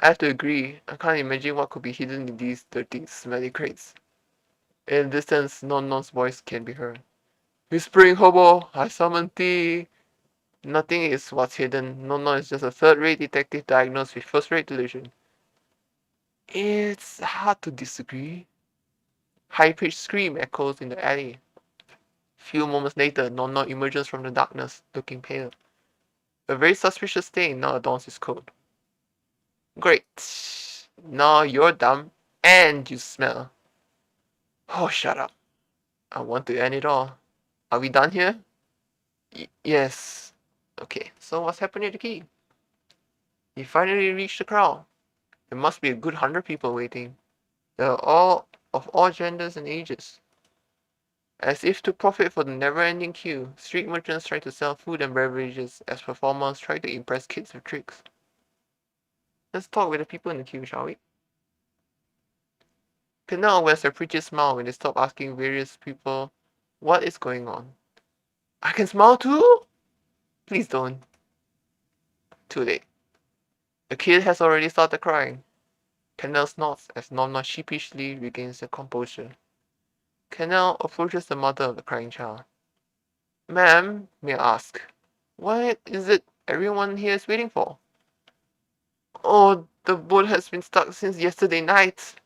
I have to agree, I can't imagine what could be hidden in these dirty, smelly crates. In the distance, Non's voice can be heard. Whispering hobo, I summon thee. Nothing is what's hidden. Non is just a third-rate detective diagnosed with first-rate delusion. It's hard to disagree. High-pitched scream echoes in the alley. Few moments later, Non emerges from the darkness, looking pale. A very suspicious stain now adorns his coat. Great. Now you're dumb, and you smell. Oh, shut up. I want to end it all. Are we done here? Yes. Okay, so what's happening at the key? You finally reached the crowd. There must be a good 100 people waiting. They are all of all genders and ages. As if to profit from the never-ending queue, street merchants try to sell food and beverages as performers try to impress kids with tricks. Let's talk with the people in the queue, shall we? Canal wears a pretty smile when they stop asking various people what is going on. I can smile too? Please don't. Too late. The kid has already started crying. Canal snorts as Norma sheepishly regains her composure. Canal approaches the mother of the crying child. Ma'am, may I ask, what is it everyone here is waiting for? Oh, the boat has been stuck since yesterday night.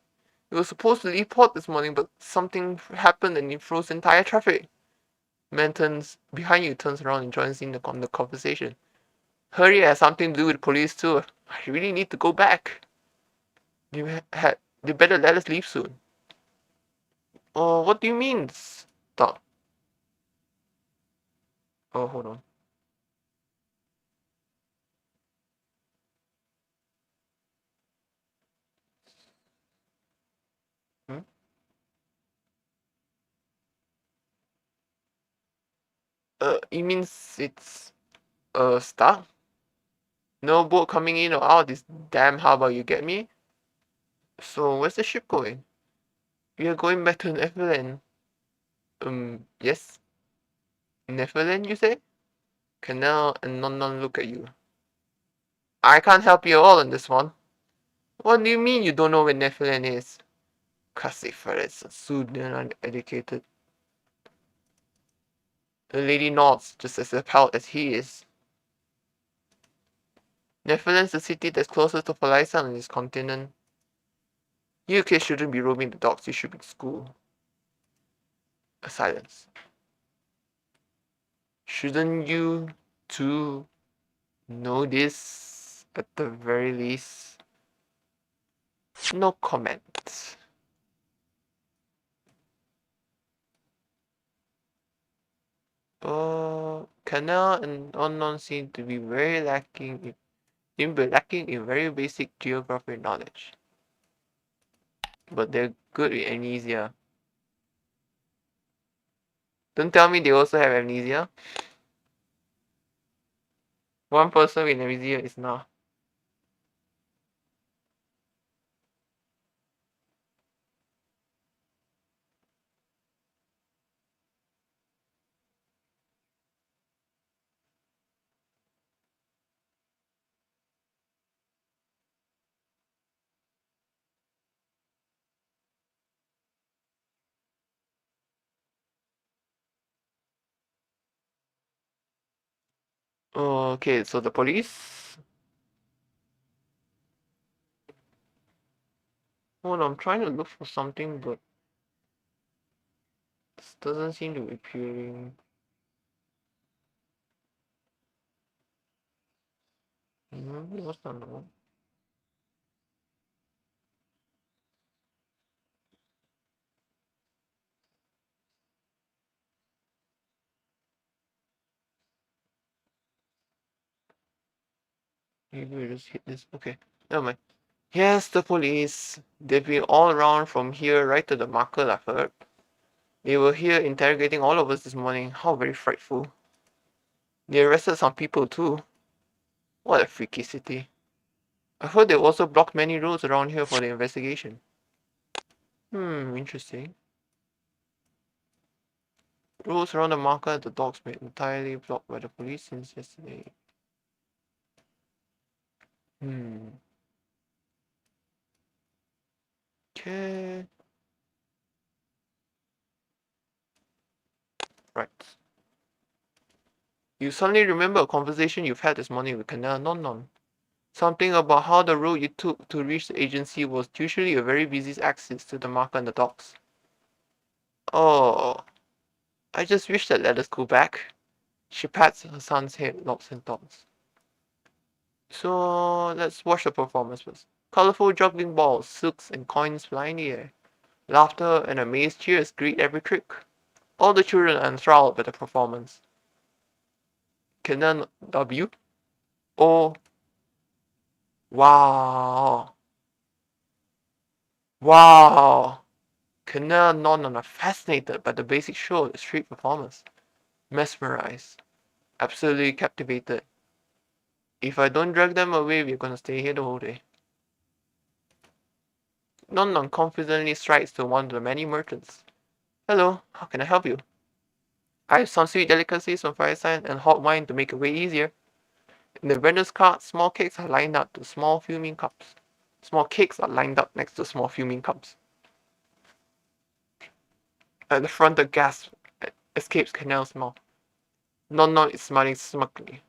It was supposed to leave port this morning, but something happened and it froze entire traffic. Man turns behind you, turns around and joins in the conversation. Hurry, it has something to do with police too. I really need to go back. You better let us leave soon. Oh, what do you mean? Stop. Oh, hold on. Hmm? It means it's stuck? No boat coming in or out this damn harbor, you get me? So where's the ship going? We are going back to Neverland. Yes? Neverland, you say? Canal and Non look at you. I can't help you all on this one. What do you mean you don't know where Neverland is? Classic ferrets, so uneducated. The lady nods, just as appalled as he is. Netherlands, the city that's closest to Malaysia on this continent. You kids shouldn't be roaming the dogs, you should be in school. A silence. Shouldn't you two know this at the very least? No comment. Canal and Unknown seem to be lacking in very basic geography knowledge. But they're good with amnesia. Don't tell me they also have amnesia. One person with amnesia is not. Okay, so the police. Hold on, I'm trying to look for something, but this doesn't seem to be appearing. What's that one? Maybe we just hit this. Okay, never mind. Yes, the police. They've been all around from here right to the market, I've heard. They were here interrogating all of us this morning. How very frightful. They arrested some people too. What a freaky city. I heard they also blocked many roads around here for the investigation. Interesting. Roads around the market, the docks made entirely blocked by the police since yesterday. Okay. Right. You suddenly remember a conversation you've had this morning with CANNELÉ NOMNOM. Something about how the road you took to reach the agency was usually a very busy access to the market and the docks. Oh, I just wish that let us go back. She pats her son's head, locks and thoughts. So let's watch the performance first. Colorful juggling balls, silks and coins fly in the air. Laughter and amazed cheers greet every trick. All the children are enthralled by the performance. Canon W. Oh, wow. Wow. Canon Non are fascinated by the basic show of the street performance. Mesmerized. Absolutely captivated. If I don't drag them away, we're gonna stay here the whole day. Non Non confidently strides to one of the many merchants. Hello, how can I help you? I have some sweet delicacies from Fireside and hot wine to make it way easier. In the vendor's cart, small cakes are lined up to small fuming cups. Small cakes are lined up next to small fuming cups. At the front, the gas escapes Canal's mouth. Non Non is smiling smugly.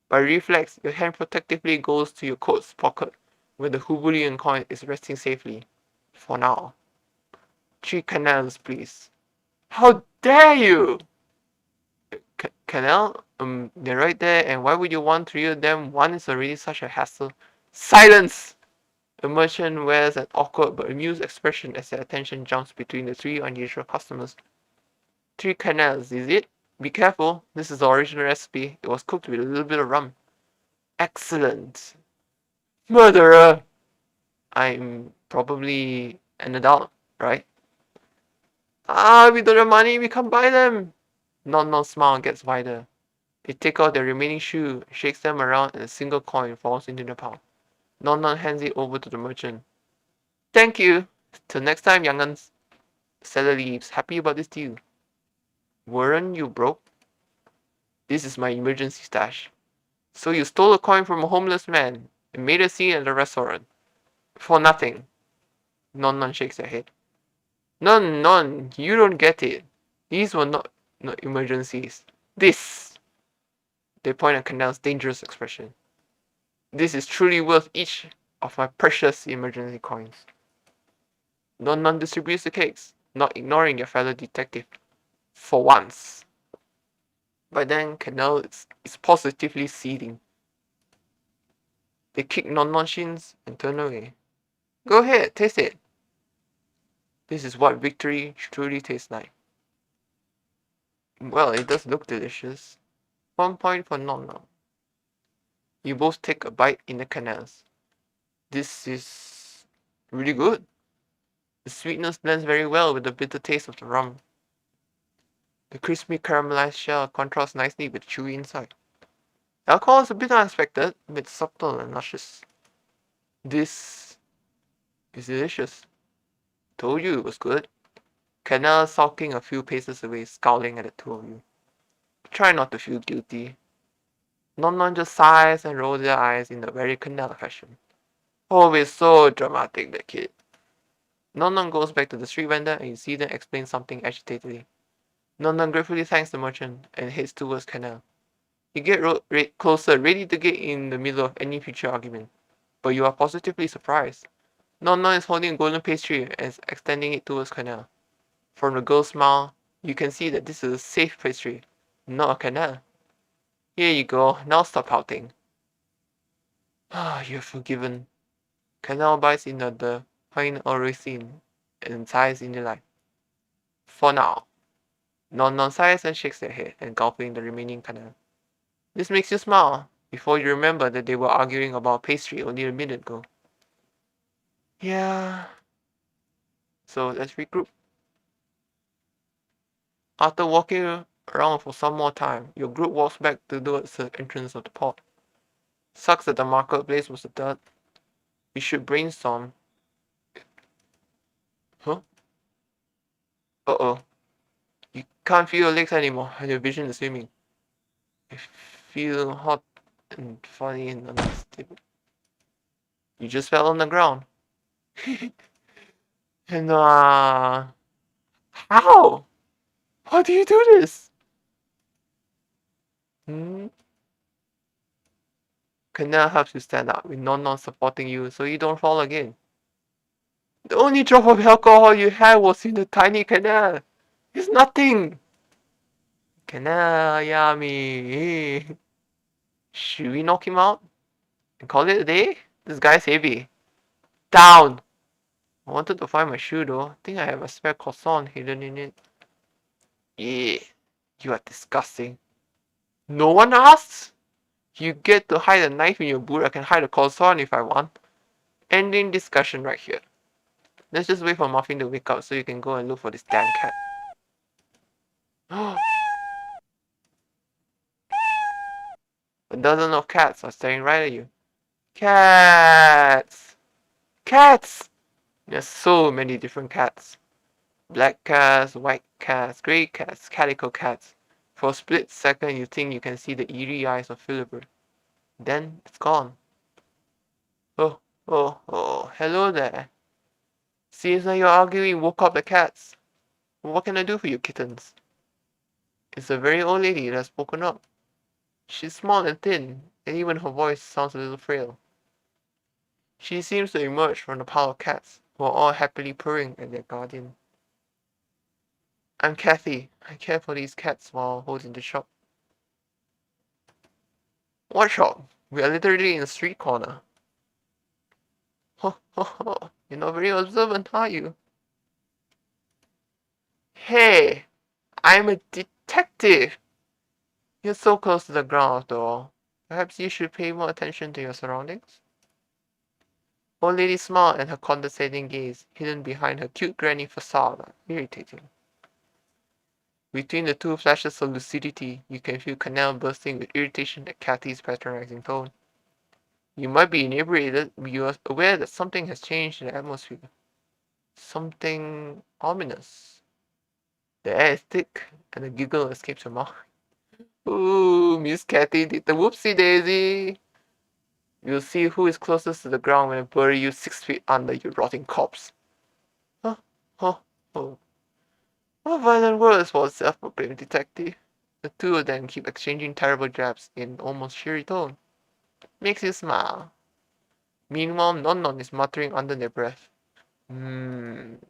By reflex, your hand protectively goes to your coat's pocket, where the Hubulian coin is resting safely. For now. 3 canals, please. How dare you! Canal? They're right there, and why would you want 3 of them? One is already such a hassle. Silence! The merchant wears an awkward but amused expression as their attention jumps between the 3 unusual customers. 3 canals, is it? Be careful, this is the original recipe. It was cooked with a little bit of rum. Excellent. Murderer! I'm probably an adult, right? We don't have money, we can't buy them. Non smile gets wider. They take out their remaining shoe, shakes them around, and a single coin falls into the palm. Non hands it over to the merchant. Thank you. Till next time, young'uns. The seller leaves, happy about this deal. Weren't you broke? This is my emergency stash. So you stole a coin from a homeless man and made a scene at the restaurant. For nothing. Non shakes her head. Non, you don't get it. These were not emergencies. This, they point at Cannell's dangerous expression. This is truly worth each of my precious emergency coins. Non distributes the cakes, not ignoring your fellow detective. For once. By then, Cannell is positively seething. They kick Non shins and turn away. Go ahead, taste it. This is what victory truly tastes like. Well, it does look delicious. 1 point for Non. You both take a bite in the Cannells. This is really good. The sweetness blends very well with the bitter taste of the rum. The crispy caramelized shell contrasts nicely with the chewy inside. The alcohol is a bit unexpected, a bit subtle and luscious. This is delicious. Told you it was good. Cannell sulking a few paces away, scowling at the two of you. Try not to feel guilty. Non just sighs and rolls their eyes in a very Cannell fashion. Always so dramatic, the kid. Non goes back to the street vendor and you see them explain something agitatedly. Non gratefully thanks the merchant and heads towards Cannell. You get closer, ready to get in the middle of any future argument. But you are positively surprised. Non is holding a golden pastry and extending it towards Cannell. From the girl's smile, you can see that this is a safe pastry, not a Cannell. Here you go, now stop pouting. You're forgiven. Cannell bites into the fine oricine and sighs in delight. For now. Non sighs and shakes their head, engulfing the remaining Cannell. This makes you smile, before you remember that they were arguing about pastry only a minute ago. Yeah. So let's regroup. After walking around for some more time, your group walks back towards the entrance of the port. Sucks that the marketplace was a dud. We should brainstorm. Huh? Uh-oh. You can't feel your legs anymore, and your vision is swimming. You feel hot and funny and unstable. You just fell on the ground. And how? How do you do this? Cannell helps you stand up, with Non supporting you so you don't fall again. The only drop of alcohol you had was in the tiny Cannell. It's nothing. Cannell, yummy. Should we knock him out and call it a day? This guy's heavy. Down. I wanted to find my shoe though. I think I have a spare croissant hidden in it. Yeah, you are disgusting. No one asks? You get to hide a knife in your boot. I can hide a croissant if I want. Ending discussion right here. Let's just wait for Muffin to wake up so you can go and look for this damn cat. A dozen of cats are staring right at you. Cats! Cats! There's so many different cats. Black cats, white cats, grey cats, calico cats. For a split second you think you can see the eerie eyes of Philibert. Then it's gone. Oh, hello there. Seems like your arguing woke up the cats. What can I do for you, kittens? It's a very old lady that's spoken up. She's small and thin, and even her voice sounds a little frail. She seems to emerge from the pile of cats, who are all happily purring at their guardian. I'm Kathy. I care for these cats while holding the shop. What shop? We are literally in a street corner. Ho ho ho. You're not very observant, are you? Hey! I'm a detective! You're so close to the ground after all. Perhaps you should pay more attention to your surroundings? Old lady smiled and her condescending gaze, hidden behind her cute granny facade, irritating. Between the two flashes of lucidity, you can feel Cannell bursting with irritation at Kathy's patronizing tone. You might be inebriated, but you are aware that something has changed in the atmosphere. Something ominous. The air is thick, and a giggle escapes her mouth. Ooh, Miss Kathy did the whoopsie daisy. You'll see who is closest to the ground when I bury you 6 feet under your rotting corpse. Huh? What violent words for a self-proclaimed detective. The two of them keep exchanging terrible jabs in almost cheery tone. Makes you smile. Meanwhile, Nonnon is muttering under their breath. Can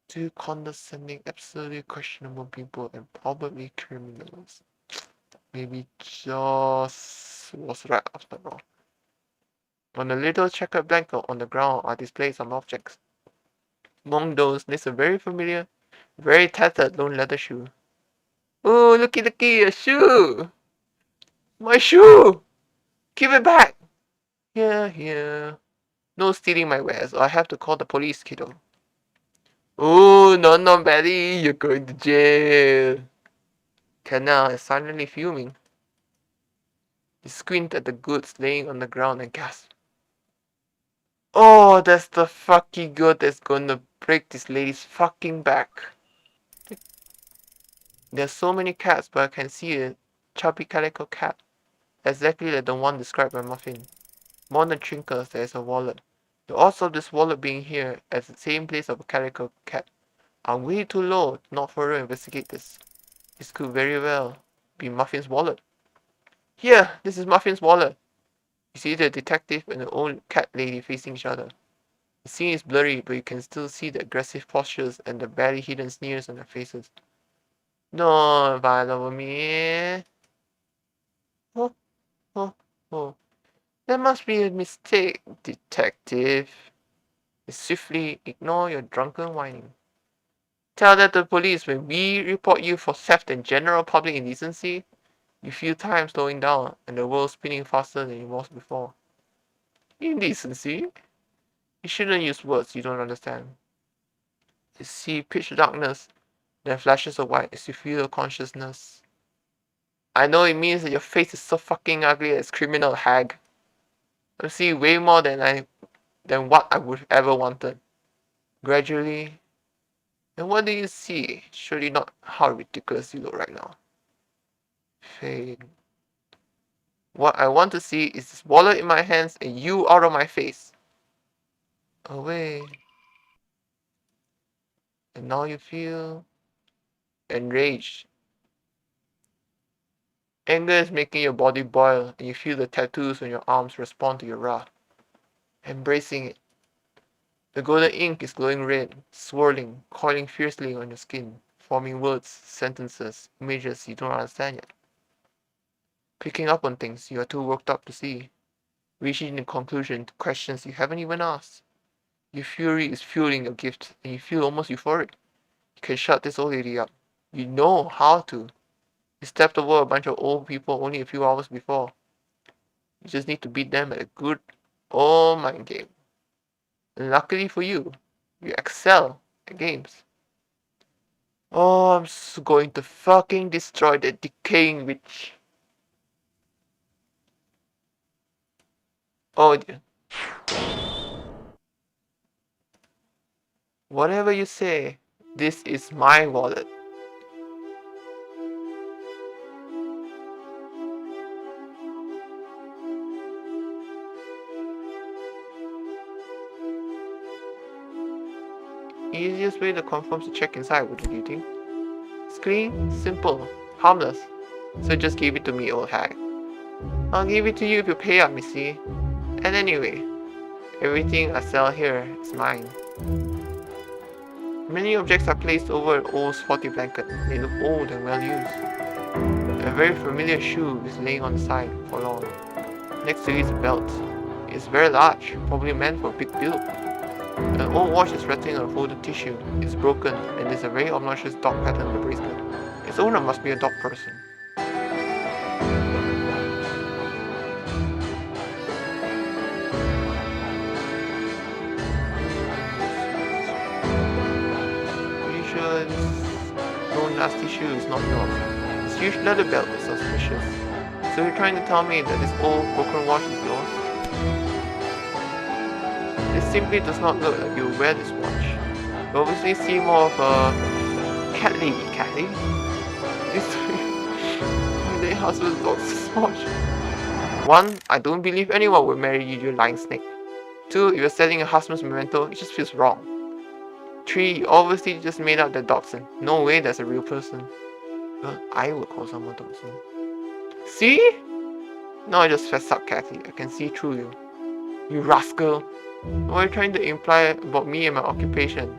two condescending, absolutely questionable people and probably criminals. Maybe Joss was right after all. On a little checkered blanket on the ground are displayed some objects. Among those is a very familiar, very tattered lone leather shoe. Oh, looky, a shoe! My shoe! Give it back! Here. No stealing my wares, or I have to call the police, kiddo. Oh, no, Betty, you're going to jail. Cannell is silently fuming. He squinted at the goods laying on the ground and gasped. Oh, that's the fucking good that's gonna break this lady's fucking back. There's so many cats, but I can see a chubby calico cat. Exactly like the one described by Muffin. More than trinkets, there is a wallet. The odds of this wallet being here at the same place of a calico cat are way too low to not further investigate this. This could very well be Muffin's wallet. Here, this is Muffin's wallet. You see the detective and the old cat lady facing each other. The scene is blurry, but you can still see the aggressive postures and the barely hidden sneers on their faces. Don't fight over me. Oh. There must be a mistake, detective. Swiftly ignore your drunken whining. Tell that to the police when we report you for theft and general public indecency. You feel time slowing down and the world spinning faster than it was before. Indecency? You shouldn't use words you don't understand. You see pitch darkness, then flashes of white as you feel consciousness. I know it means that your face is so fucking ugly as criminal hag. I see way more than what I would ever wanted. Gradually, and what do you see? Surely not how ridiculous you look right now. Fade. What I want to see is this wallet in my hands and you out of my face. Away. And now you feel enraged. Anger is making your body boil and you feel the tattoos on your arms respond to your wrath. Embracing it. The golden ink is glowing red, swirling, coiling fiercely on your skin, forming words, sentences, images you don't understand yet. Picking up on things you are too worked up to see. Reaching a conclusion to questions you haven't even asked. Your fury is fueling your gift, and you feel almost euphoric. You can shut this old lady up. You know how to. You stepped over a bunch of old people only a few hours before. You just need to beat them at a good old mind game. And luckily for you, you excel at games. Oh, I'm going to fucking destroy that decaying witch. Oh dear. Whatever you say, this is my wallet. Easiest way to confirm to check inside, wouldn't you think? It's clean, simple, harmless. So just give it to me, old hag. I'll give it to you if you pay up, missy. And anyway, everything I sell here is mine. Many objects are placed over an old spotty blanket. They look old and well used. A very familiar shoe is laying on the side, forlorn. Next to it is a belt. It is very large, probably meant for a big build. An old watch is resting on a folded tissue. It's broken, and there's a very obnoxious dog pattern on the bracelet. Its owner must be a dog person. No nasty shoe is not yours. This huge leather belt is suspicious. So you're trying to tell me that this old broken watch is yours? This simply does not look like you wear this watch. You obviously see more of a cat lady. This late husband's dog's watch. 1. I don't believe anyone would marry you, you lying snake. 2. If you're selling a husband's memento, it just feels wrong. 3. You obviously just made up the Dodson. No way that's a real person. Well, I would call someone Dodson. See? No, I just fess up, Kathy. I can see through you. You rascal. What are you trying to imply about me and my occupation?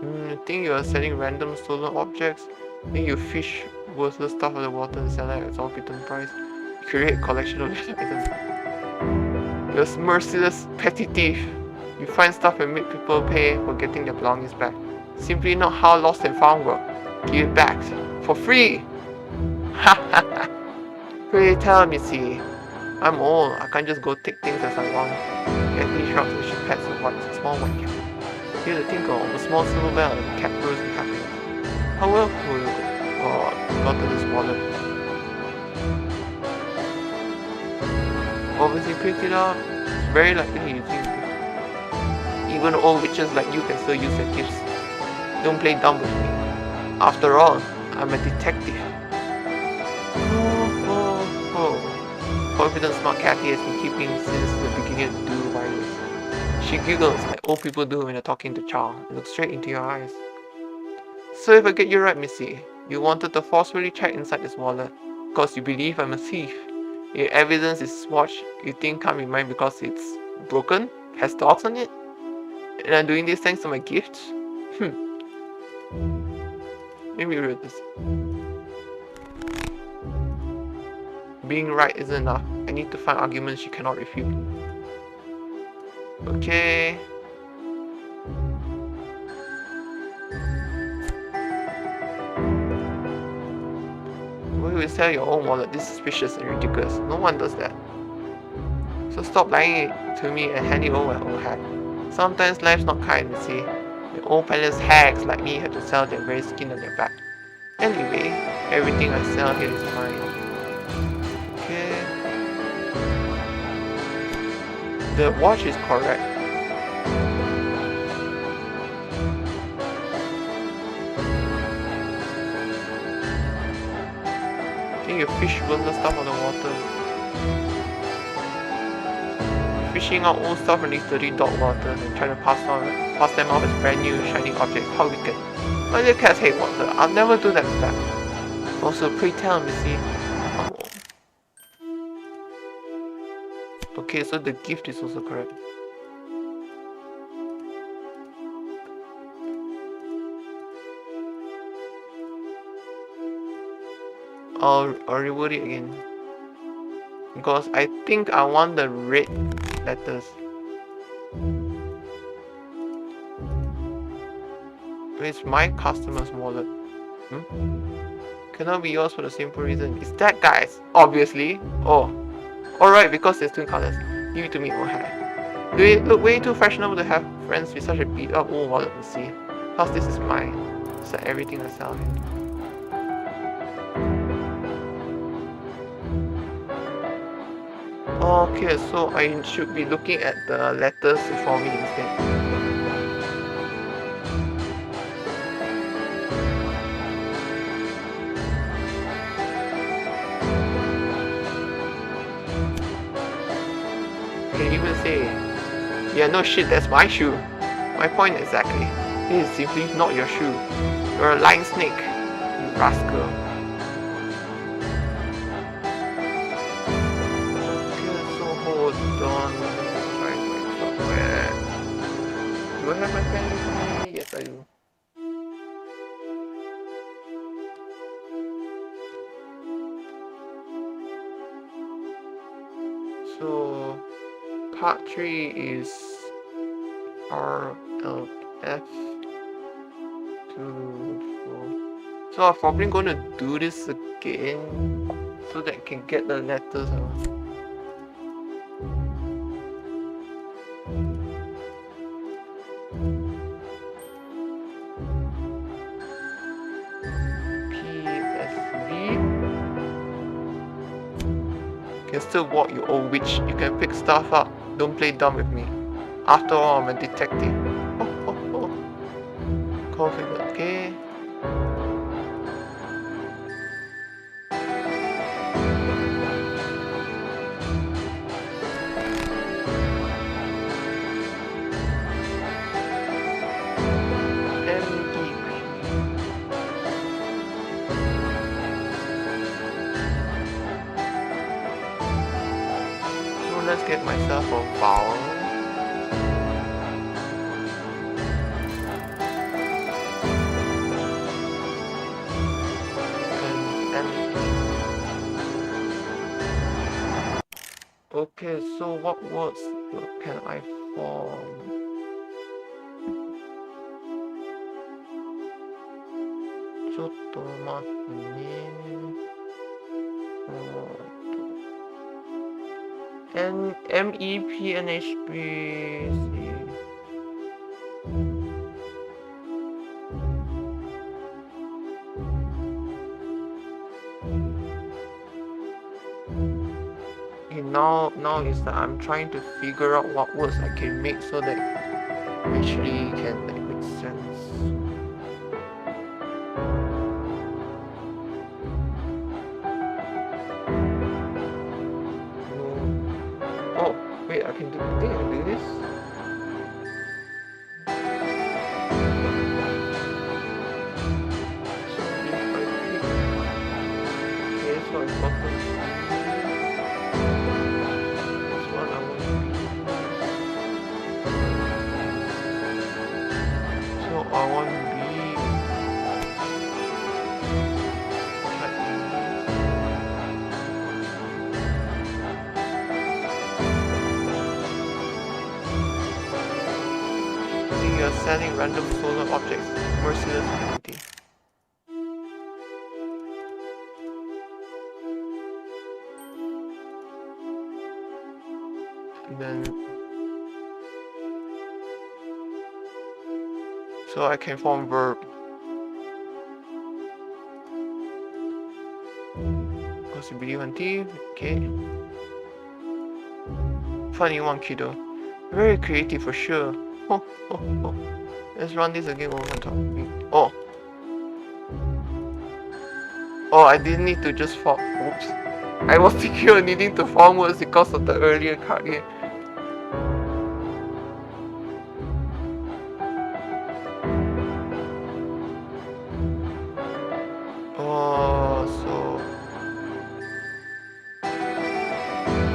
You think you are selling random stolen objects? Think you fish worthless stuff out of the water and sell it at an exorbitant price? You create a collection of these items. You're a merciless, petty thief. You find stuff and make people pay for getting their belongings back. Simply not how lost and found work. Give it back. For free! Ha ha ha! Pray tell me, see. I'm old. I can't just go take things as I want. Anthony shrugs and she pats a small white cat. Hear the tinkle of a small silver bell and the cat purrs in happiness. How well will you got to this wallet? Obviously picked it up. It's very likely you think even old witches like you can still use their gifts. Don't play dumb with me. After all, I'm a detective. Confident smart Kathy has been keeping since the beginning to do wireless. She giggles like old people do when they're talking to child and looks straight into your eyes. So if I get you right, Missy, you wanted to forcefully check inside this wallet because you believe I'm a thief. Your evidence is watch you think can't be mine because it's broken, has dogs on it, and I'm doing this thanks to my gifts? Let me read this. Being right isn't enough. I need to find arguments she cannot refute. Okay. Why would you sell your own wallet? This is suspicious and ridiculous. No one does that. So stop lying to me and hand it over, old hack. Sometimes life's not kind, you see. The old palace hags like me have to sell their very skin on their back. Anyway, everything I sell here is mine. Okay. The watch is correct. I think you fish worthless stuff on the water. Fishing out old stuff from these dirty dog waters and trying to pass them off as brand new shining objects. How wicked. My little cats hate water. I'll never do that to them. Also, pray tell me, see. Okay, so the gift is also correct. I'll reword it again. Because I think I want the red letters. It's my customer's wallet. Cannot be yours for the simple reason. It's that guy's, obviously. Oh. Alright, because there's twin colors. Give it to me, old hack. Do it look way too fashionable to have friends with such a beat up old wallet, you see. Plus this is mine. It's like everything I sell here. Okay, so I should be looking at the letters before me instead. Can you even say, yeah, no shit, that's my shoe. My point exactly. This is simply not your shoe. You're a lying snake, you rascal. Do I have my pen with me? Yes, I do. So, part 3 is R, L, F, 2, 4. So I'm probably going to do this again so that I can get the letters. You can still walk, you old witch. You can pick stuff up. Don't play dumb with me. After all, I'm a detective. Confident, okay? get myself a vowel. And okay, so what words can I form? and MEPNHB. Okay, now is that I'm trying to figure out what words I can make so that actually can make sense. Oh, wait, I think I can do this. So if I pick, okay, so I've gotten this one, I want B. So I want B. You're selling random solar objects, merciless penalty. And then, so I can form verb. Possibility, okay. Funny one, kiddo. Very creative for sure. Oh. Let's run this again one more time. Oh. Oh, I didn't need to just form. Oops. I was thinking of needing to form words because of the earlier card here. Oh, so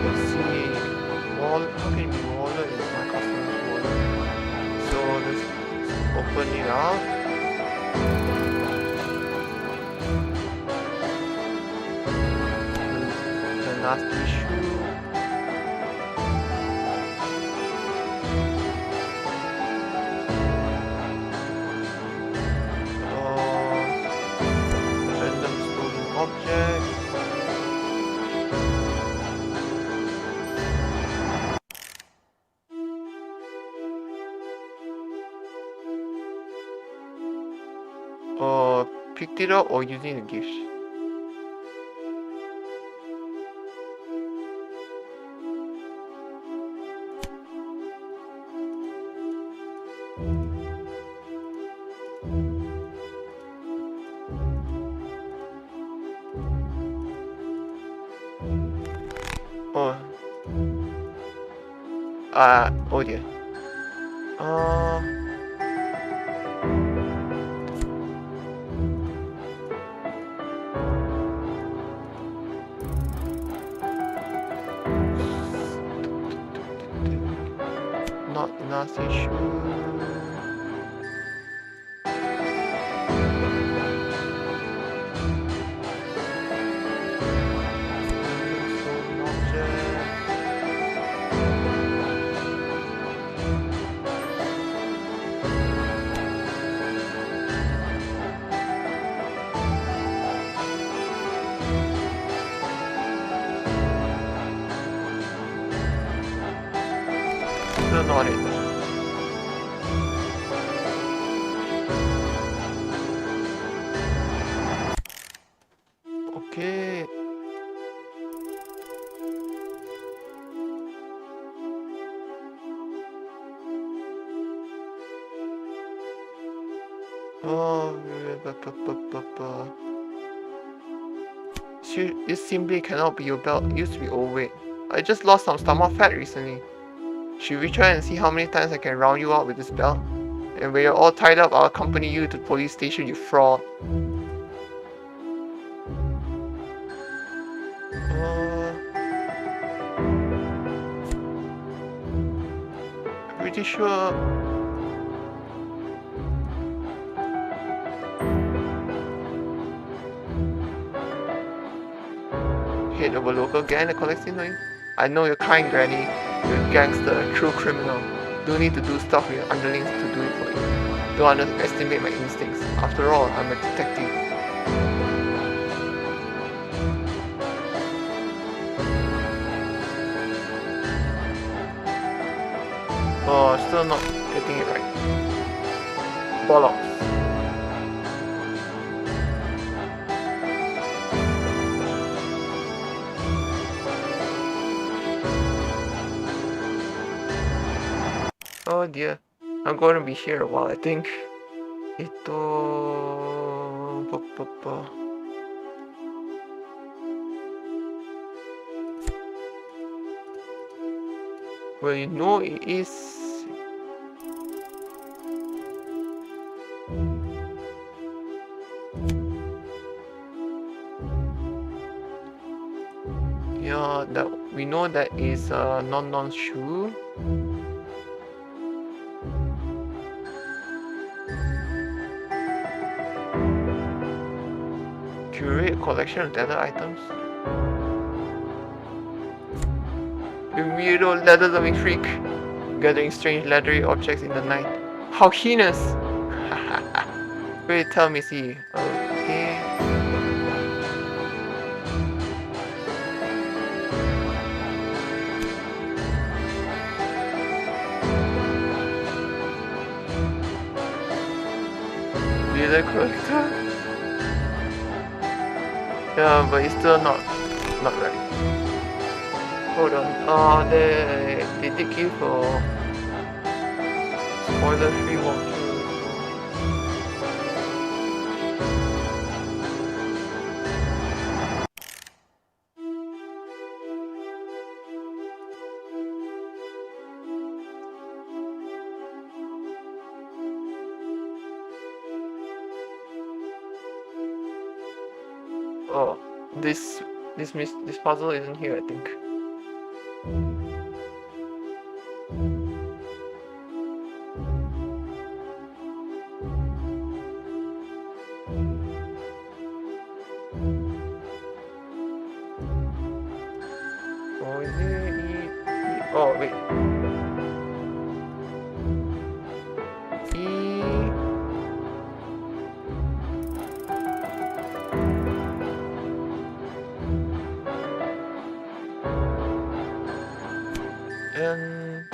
let's see. Wallet. How can it be wallet? It's my customer's wallet. So let's open it up. The nasty shoe. Random stolen objects. Picked it up or using a gift. Oh dear. Not nasty shoe. Still not it. Okay. This simply cannot be your belt. It used to be overweight. I just lost some stomach fat recently. Should we try and see how many times I can round you out with this belt? And when you're all tied up, I'll accompany you to the police station, you fraud. pretty sure. Head of a local gang that collects annoying. I know you're kind, Granny. You're a gangster, a true criminal. Don't need to do stuff with your underlings to do it for you. Don't underestimate my instincts. After all, I'm a detective. Oh, still not getting it right. Bollocks. Oh dear, I'm going to be here a while, I think. Well, you know it is. Yeah, that we know that is non shoe. Curate a collection of leather items. You weirdo leather-loving freak, gathering strange leathery objects in the night. How heinous! Wait, tell me, see. Okay. Leather collector? Yeah, but it's still not right. Hold on. They did give for spoiler-free walkthrough. Oh, this puzzle isn't here, I think. Oh, is it Oh, wait. N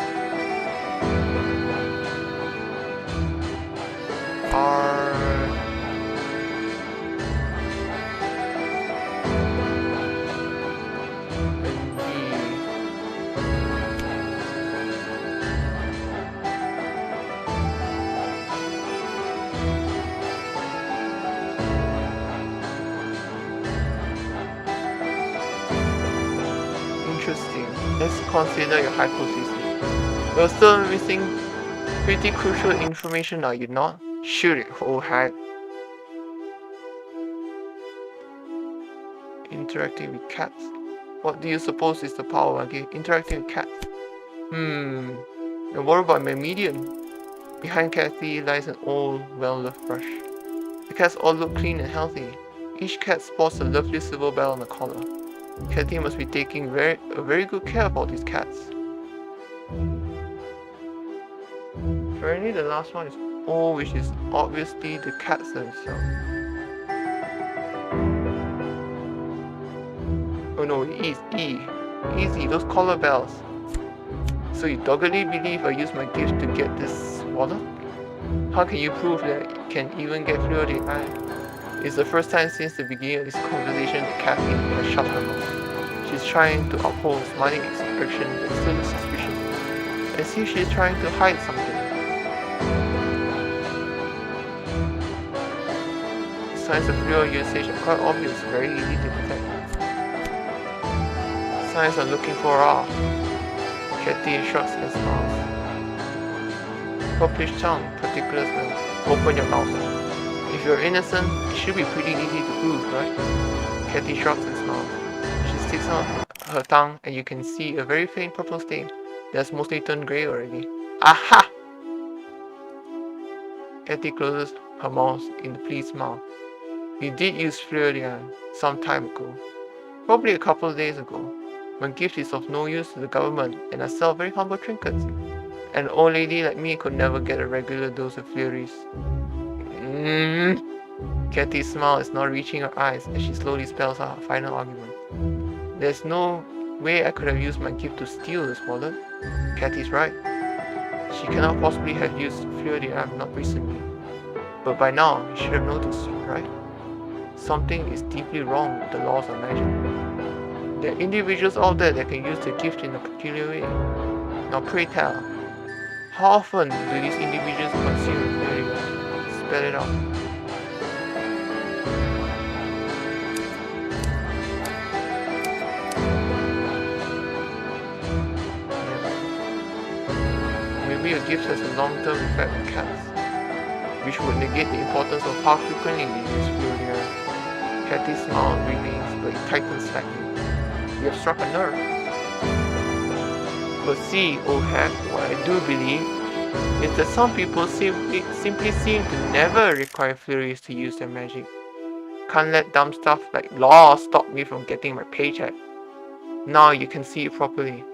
R and B. Interesting. Let's consider your hypothesis. You're still missing pretty crucial information, are you not? Shoot it, old hack. Interacting with cats. What do you suppose is the power? Okay, interacting with cats. And what about my medium? Behind Kathy lies an old, well-loved brush. The cats all look clean and healthy. Each cat sports a lovely silver bell on the collar. Kathy must be taking very good care of all these cats. Apparently the last one is O, which is obviously the cats themselves. Oh no, it is E. Easy, those collar bells. So you doggedly believe I used my gift to get this wallet? How can you prove that it can even get through the eye? It's the first time since the beginning of this conversation that Kathy has shut her mouth. She's trying to uphold a smiling expression but still looks suspicious, as if she's trying to hide something. Signs of real usage are quite obvious, very easy to detect. Signs I'm looking for are Kathy shrugs and smiles. Purplish tongue, particular smell. Open your mouth. If you're innocent, it should be pretty easy to prove, right? Kathy shrugs and smiles. She sticks out her tongue and you can see a very faint purple stain that's mostly turned grey already. Aha! Kathy closes her mouth in a pleased smile. You did use Flawed some time ago. Probably a couple of days ago. My gift is of no use to the government and I sell very humble trinkets. An old lady like me could never get a regular dose of flurries. Kathy's smile is not reaching her eyes as she slowly spells out her final argument. There's no way I could have used my gift to steal this wallet. Kathy's right. She cannot possibly have used Flawed not recently. But by now, you should have noticed, right? Something is deeply wrong with the laws of magic. There are individuals out there that can use the gift in a peculiar way. Now pray tell, how often do these individuals consume Flawed? Spell it out. Maybe your gift has a long-term effect on cats, which would negate the importance of how frequently they use Flawed. Kathy's smile remains, but it tightens slightly. You have struck a nerve. But see, old hat, what I do believe is that some people simply seem to never require flurries to use their magic. Can't let dumb stuff like law stop me from getting my paycheck. Now you can see it properly.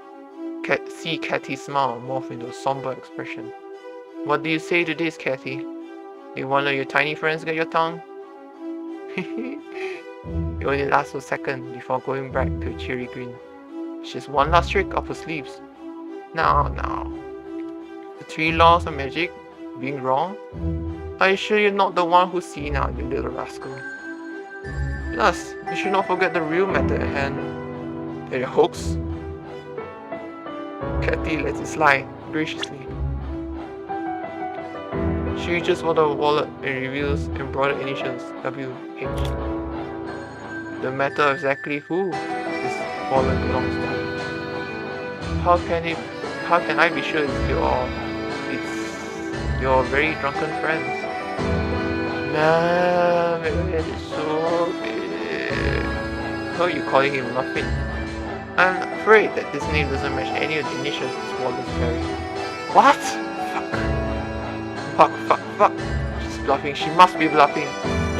See Kathy's smile morph into a somber expression. What do you say to this, Kathy? Did one of your tiny friends get your tongue? It only lasts a second before going back to a cheery grin. She's one last trick up her sleeves. Now. The 3 laws of magic being wrong? Are you sure you're not the one who's seen out, you little rascal? Plus, you should not forget the real matter at hand. A hoax? Kathy lets it slide graciously. She reaches for the wallet and reveals embroidered initials WH. The matter of exactly who this wallet belongs to. How can I be sure it's your very drunken friends? Nah, it is so big. How are you calling him Muffin? I'm afraid that this name doesn't match any of the initials this wallet carries. What? Fuck. She's bluffing. She must be bluffing.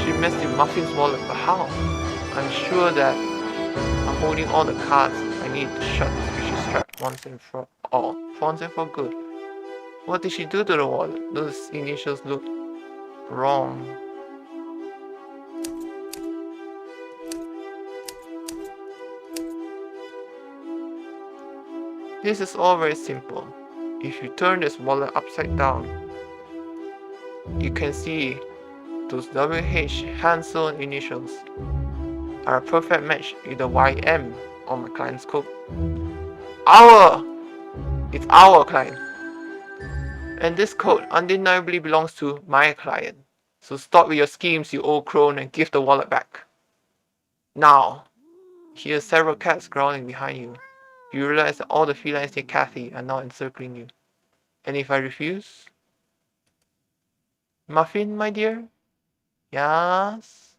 She messed with Muffin's wallet, but how? I'm sure that I'm holding all the cards I need to shut this vicious trap once and for all. Once and for good. What did she do to the wallet? Those initials look wrong. This is all very simple. If you turn this wallet upside down, you can see those WH hand-sewn initials are a perfect match with the YM on my client's coat. It's our client. And this coat undeniably belongs to my client. So stop with your schemes, you old crone, and give the wallet back. Now, hear several cats growling behind you. You realize that all the felines near Kathy are now encircling you. And if I refuse? Muffin, my dear? Yes?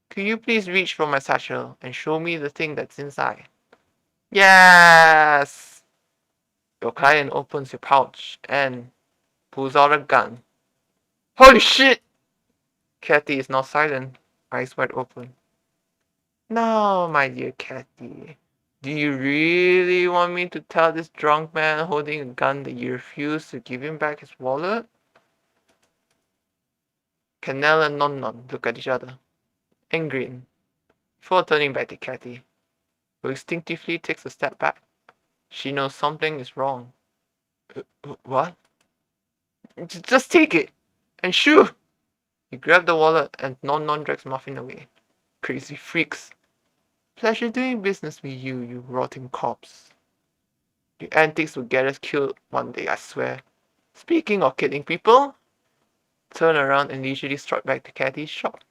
Could you please reach for my satchel and show me the thing that's inside? Yes! Your client opens your pouch and pulls out a gun. Holy shit! Kathy is now silent, eyes wide open. Now, my dear Kathy, do you really want me to tell this drunk man holding a gun that you refuse to give him back his wallet? CANNELÉ NOMNOM look at each other and grin, before turning back to Kathy, who instinctively takes a step back. She knows something is wrong. What? Just take it, and shoo! You grab the wallet and Non drags Muffin away. Crazy freaks. Pleasure doing business with you, you rotting corpse. Your antics will get us killed one day, I swear. Speaking of killing people, turn around and leisurely strut back to Kathy's shop.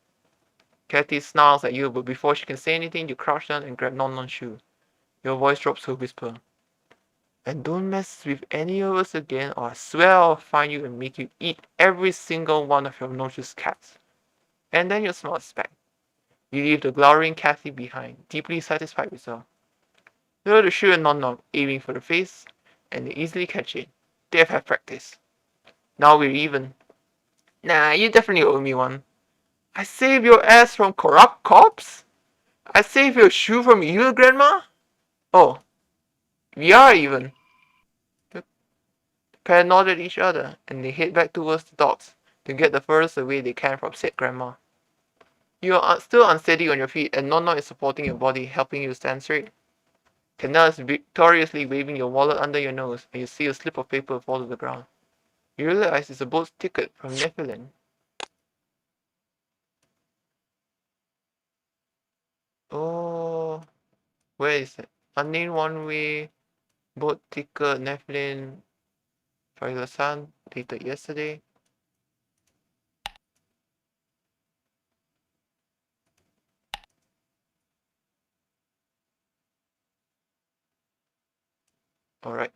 Kathy snarls at you, but before she can say anything, you crouch down and grab Non shoe. Your voice drops to a whisper. And don't mess with any of us again, or I swear I'll find you and make you eat every single one of your noxious cats. And then your smile is back. You leave the glowering Kathy behind, deeply satisfied with herself. Throw the shoe at Non, aiming for the face, and they easily catch it. They've had practice. Now we're even. Nah, you definitely owe me one. I saved your ass from corrupt cops? I saved your shoe from evil grandma? Oh, we are even. The pair nodded at each other, and they head back towards the docks to get the furthest away they can from said grandma. You are still unsteady on your feet, and Nonna is supporting your body, helping you stand straight. Cannelle is victoriously waving your wallet under your nose, and you see a slip of paper fall to the ground. You realize it's a boat's ticket from Nephilim. Oh, where is it? Unnamed one-way boat ticket, Nephilim, Faisal San, dated yesterday. Alright.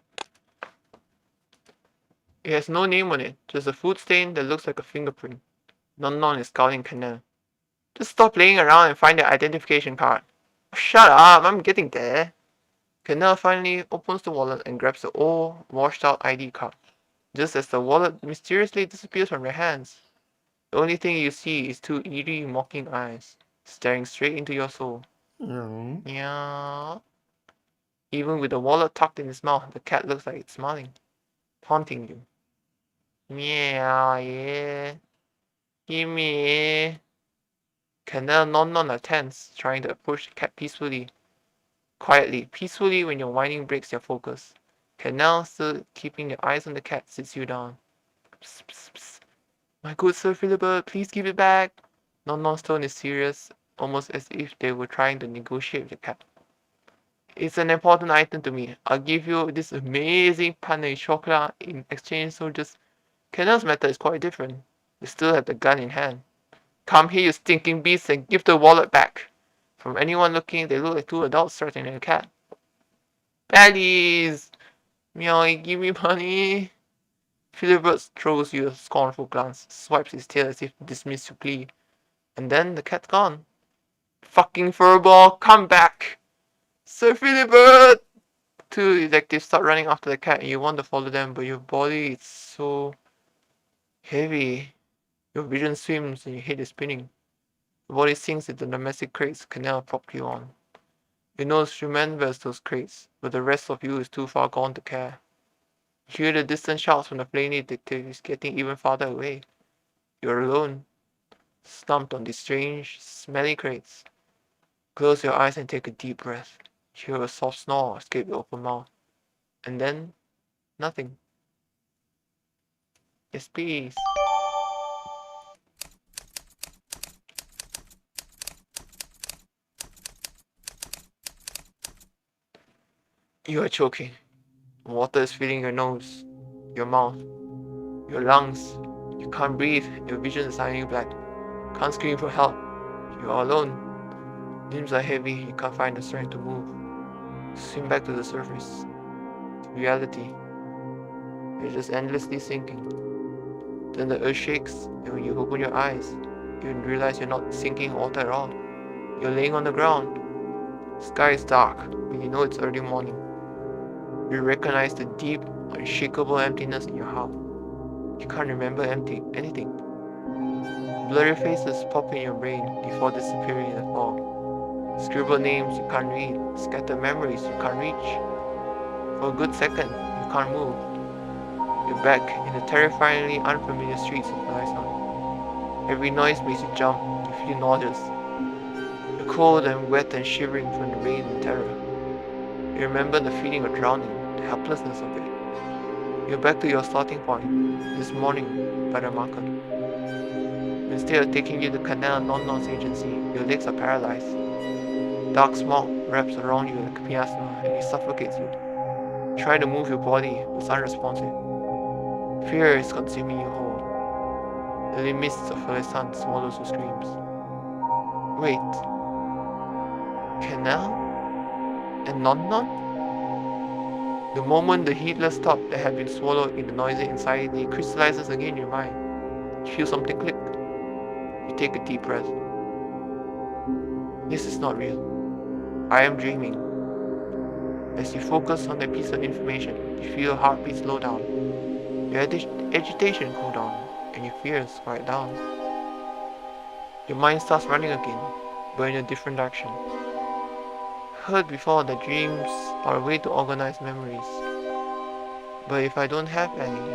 It has no name on it, just a food stain that looks like a fingerprint. Non is scouting Cannelle. Just stop playing around and find the identification card. Shut up, I'm getting there. Cannelle finally opens the wallet and grabs the old, washed-out ID card. Just as the wallet mysteriously disappears from your hands, the only thing you see is two eerie, mocking eyes, staring straight into your soul. Meow. Even with the wallet tucked in its mouth, the cat looks like it's smiling, taunting you. Meow, yeah. Gimme. Cannelle non are tense, trying to approach the cat peacefully. Quietly, peacefully when your whining breaks their focus. Cannelle, still keeping your eyes on the cat, sits you down. Psst, psst, psst. My good Sir Philibert, please give it back. Non tone is serious, almost as if they were trying to negotiate with the cat. It's an important item to me. I'll give you this amazing pain chocolat in exchange, so just... Cannelle's method is quite different. You still have the gun in hand. Come here, you stinking beast, and give the wallet back. From anyone looking, they look like two adults threatening a cat. Baddies! Meow, give me money. Philibert throws you a scornful glance, swipes his tail as if to dismiss your plea. And then the cat's gone. Fucking furball, come back! Sir Philibert! Two detectives start running after the cat and you want to follow them, but your body is so heavy. Your vision swims and your head is spinning. Your body sinks into the domestic crates Cannelle propped you on. Your nose remembers those crates, but the rest of you is too far gone to care. You hear the distant shouts from the flaming detectives getting even farther away. You're alone, slumped on these strange, smelly crates. Close your eyes and take a deep breath. You hear a soft snore escape your open mouth. And then, nothing. Yes, please. You are choking. Water is filling your nose, your mouth, your lungs. You can't breathe. Your vision is turning black. Can't scream for help. You are alone. Limbs are heavy. You can't find the strength to move. Swim back to the surface. To reality. You're just endlessly sinking. Then the earth shakes, and when you open your eyes, you realize you're not sinking water at all. You're laying on the ground. The sky is dark, but you know it's early morning. You recognize the deep, unshakable emptiness in your heart. You can't remember anything. Blurry faces pop in your brain before disappearing in the fog. Scribbled names you can't read, scattered memories you can't reach. For a good second, you can't move. You're back in the terrifyingly unfamiliar streets of Lyson. Every noise makes you jump, you feel nauseous. You're cold and wet and shivering from the rain and terror. You remember the feeling of drowning, the helplessness of it. You're back to your starting point, this morning, by the marker. Instead of taking you to Cannelle Non-Non's agency, your legs are paralyzed. Dark smoke wraps around you like a miasma and it suffocates you. Try to move your body, but it's unresponsive. Fear is consuming you whole. The mists of her sun swallows your screams. Wait. Cannelle? And Non-Non? The moment the heedless thought that had been swallowed in the noisy anxiety crystallizes again in your mind, you feel something click. You take a deep breath. This is not real. I am dreaming. As you focus on that piece of information, you feel your heartbeat slow down. Your agitation cool down, and your fears quiet down. Your mind starts running again, but in a different direction. Heard before that dreams are a way to organize memories. But if I don't have any,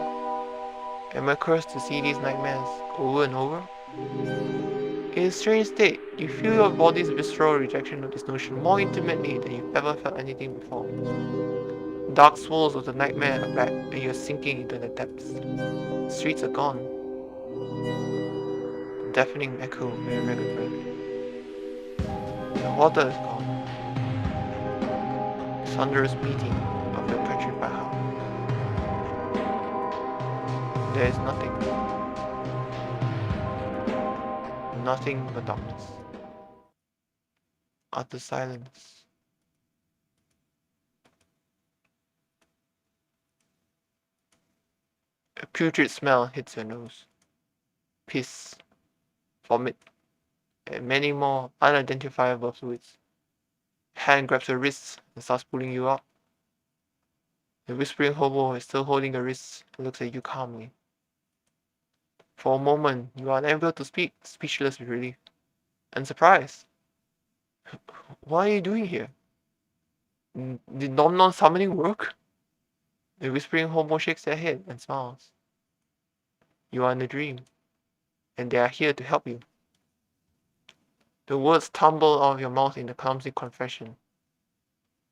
am I cursed to see these nightmares over and over? In a strange state, you feel your body's visceral rejection of this notion more intimately than you've ever felt anything before. Dark swirls of the nightmare are back, and you're sinking into the depths. The streets are gone. The deafening echo of your ragged breath. The water is gone. The thunderous beating of your petrified heart. There is nothing. Nothing but darkness. Utter silence. A putrid smell hits your nose. Piss, vomit, and many more unidentifiable fluids. Hand grabs your wrists and starts pulling you up. The whispering hobo is still holding your wrists and looks at you calmly. For a moment, you are unable to speak, speechless with relief and surprise. What are you doing here? Did Nom Nom summoning work? The whispering hobo shakes their head and smiles. You are in a dream, and they are here to help you. The words tumble out of your mouth in a clumsy confession.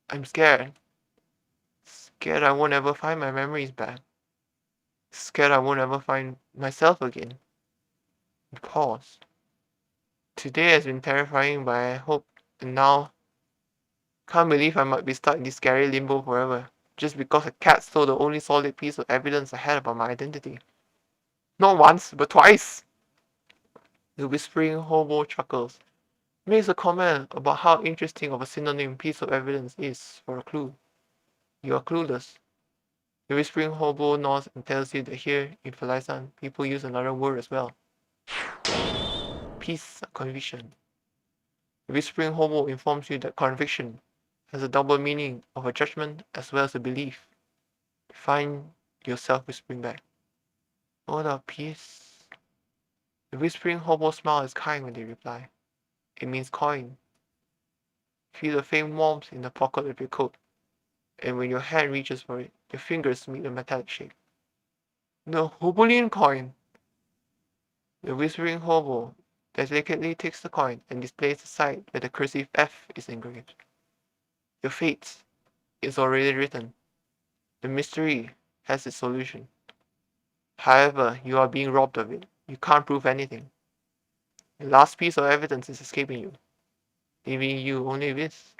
I'm scared. Scared I won't ever find my memories back. Scared I won't ever find myself again. You pause. Today has been terrifying, but I hope, and now, can't believe I might be stuck in this scary limbo forever, just because a cat stole the only solid piece of evidence I had about my identity. Not once, but twice! The whispering hobo chuckles, makes a comment about how interesting of a synonym piece of evidence is for a clue. You are clueless. The whispering hobo nods and tells you that here in Falisan, people use another word as well. Peace of conviction. The whispering hobo informs you that conviction has a double meaning of a judgment as well as a belief. Find yourself whispering back. Oh, the peace. The whispering hobo smile is kind when they reply. It means coin. Feel the faint warmth in the pocket of your coat, and when your hand reaches for it, your fingers meet a metallic shape. The Hobolin coin! The whispering hobo delicately takes the coin and displays the side where the cursive F is engraved. Your fate is already written. The mystery has its solution. However, you are being robbed of it. You can't prove anything. The last piece of evidence is escaping you, leaving you only with.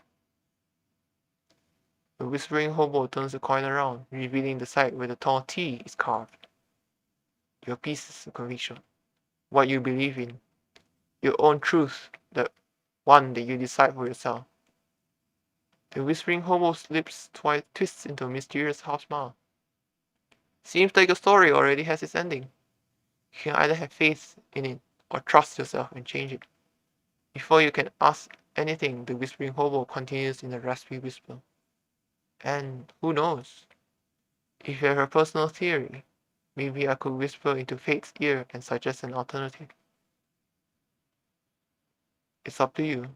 The whispering hobo turns the coin around, revealing the side where the tall T is carved. Your piece of conviction. What you believe in. Your own truth, the one that you decide for yourself. The whispering hobo's lips twists into a mysterious half smile. Seems like your story already has its ending. You can either have faith in it or trust yourself and change it. Before you can ask anything, the whispering hobo continues in a raspy whisper. And who knows? If you have a personal theory, maybe I could whisper into fate's ear and suggest an alternative. It's up to you.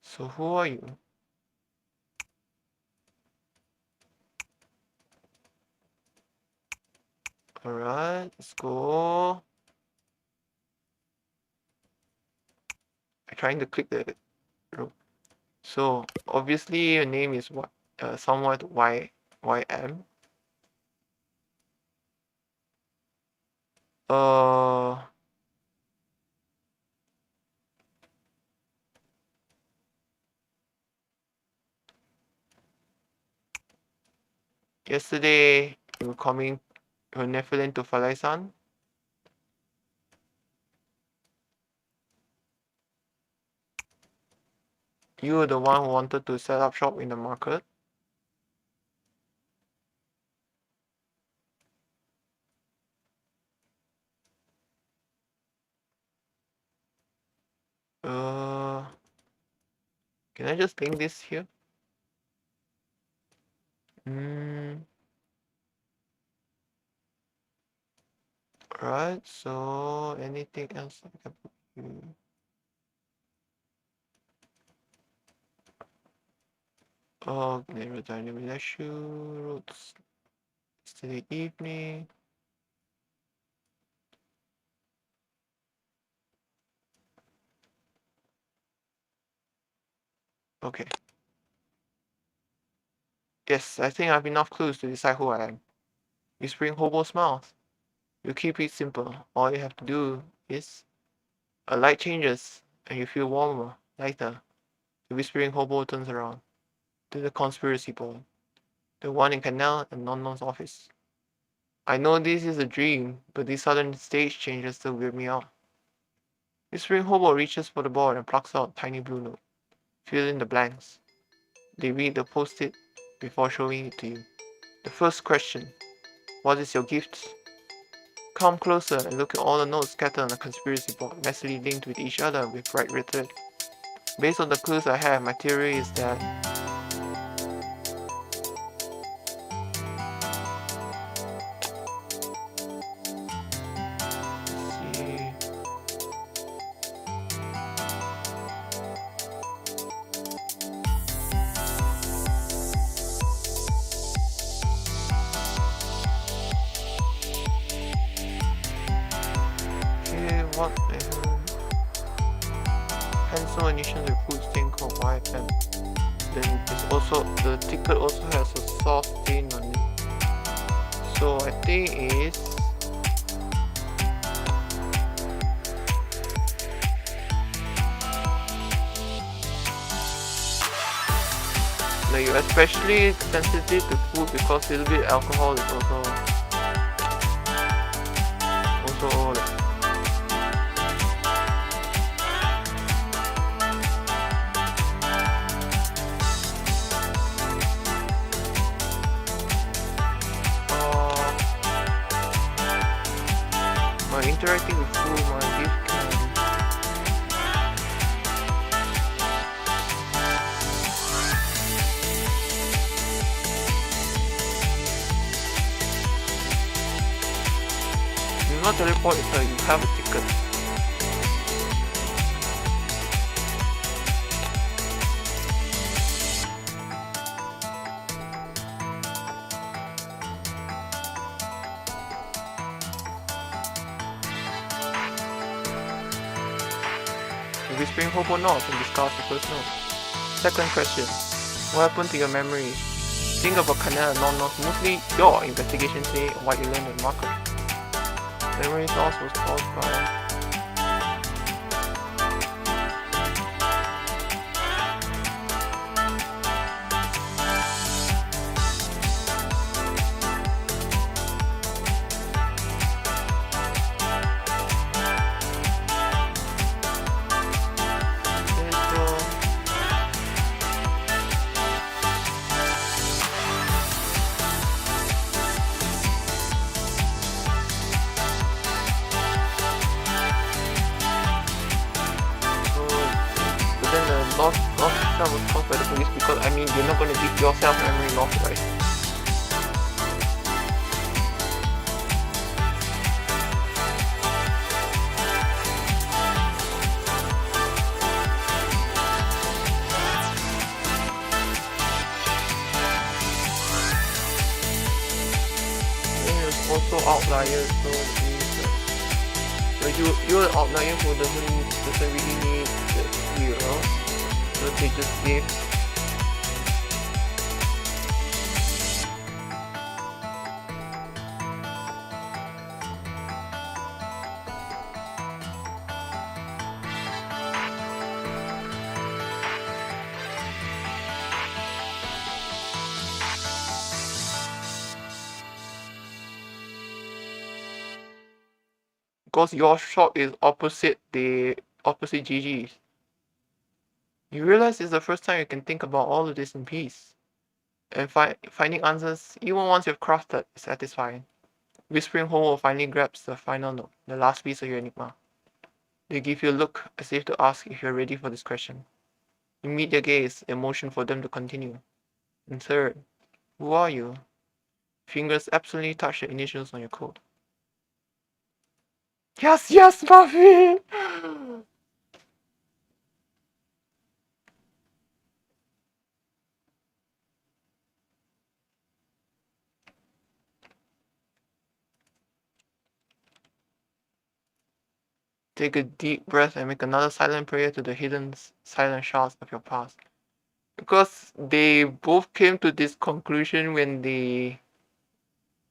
So who are you? Alright, let's go. I'm trying to click the rope. So obviously your name is what somewhat YM. Yesterday you were coming your Nephilim to Falaisan. You were the one who wanted to set up shop in the market. Can I just link this here? Alright, so anything else I can put you? Oh, never dynamic issue, roads. Yesterday evening. Okay. Yes, I think I have enough clues to decide who I am. Whispering Hobo smiles. You keep it simple. All you have to do is a light changes and you feel warmer, lighter. The Whispering Hobo turns around to the conspiracy board, the one in Cannellé and Nomnom's office. I know this is a dream, but these sudden stage changes still weird me out. Whispering Hobo reaches for the board and plucks out a tiny blue note. Fill in the blanks. They read the post-it before showing it to you. The first question: what is your gift? Come closer and look at all the notes scattered on the conspiracy board, messily linked with each other with bright red thread. Based on the clues I have, my theory is that what pencil initials with food stain called white pen. Then it's also the ticket also has a soft stain on it. So I think it's no, you're especially sensitive to food because a little bit alcohol is also like, interacting with food, my gift can you not teleport, it's like you have a ticket. Whispering Hobo nods and discards the first note. Second question: what happened to your memories? Think about Cannellé and Nomnom, mostly your investigation today and what you learned in Marker. Memory loss was caused by loss that was caused by the police because I mean you're not gonna give yourself memory loss, right? Then there's also outliers, so you're an outlier who doesn't really need the hero. So they just give because your shop is opposite GG's. You realize it's the first time you can think about all of this in peace. And finding answers, even once you've crafted, is satisfying. Whispering Hobo finally grabs the final note, the last piece of your enigma. They give you a look as if to ask if you're ready for this question. You meet their gaze and motion for them to continue. And third, who are you? Fingers absolutely touch the initials on your coat. Yes, yes, Muffin! Take a deep breath and make another silent prayer to the hidden silent shards of your past. Because they both came to this conclusion when they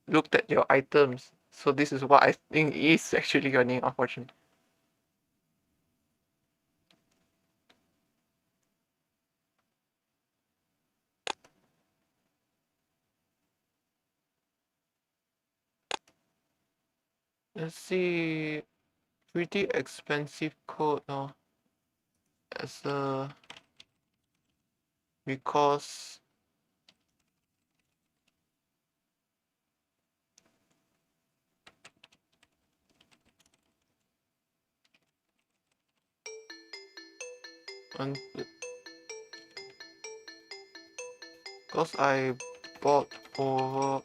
looked at your items. So this is what I think is actually your name, unfortunately. Let's see. Pretty expensive code now. As because because I bought over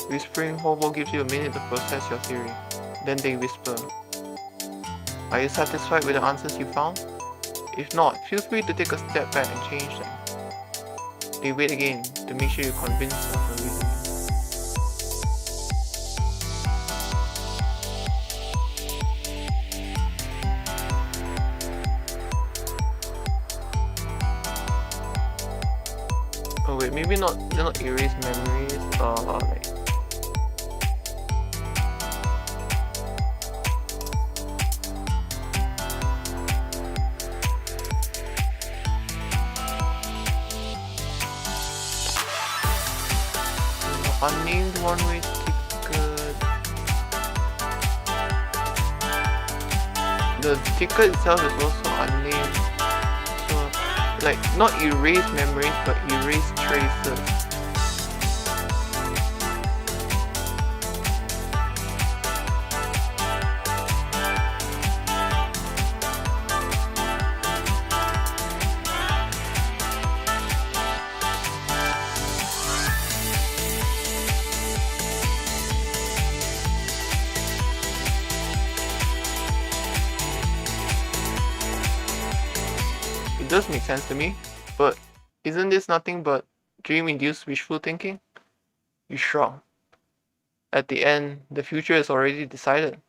whispering hobo gives you a minute to process your theory. Then they whisper. Are you satisfied with the answers you found? If not, feel free to take a step back and change them. They wait again to make sure you're convinced of your reasoning. Oh wait, maybe not. They're not erase memories. Like unnamed one-way ticket. The ticket itself is also unnamed. So, like, not erase memories, but erase traces. It does make sense to me, but isn't this nothing but dream-induced wishful thinking? You shrug. At the end, the future is already decided.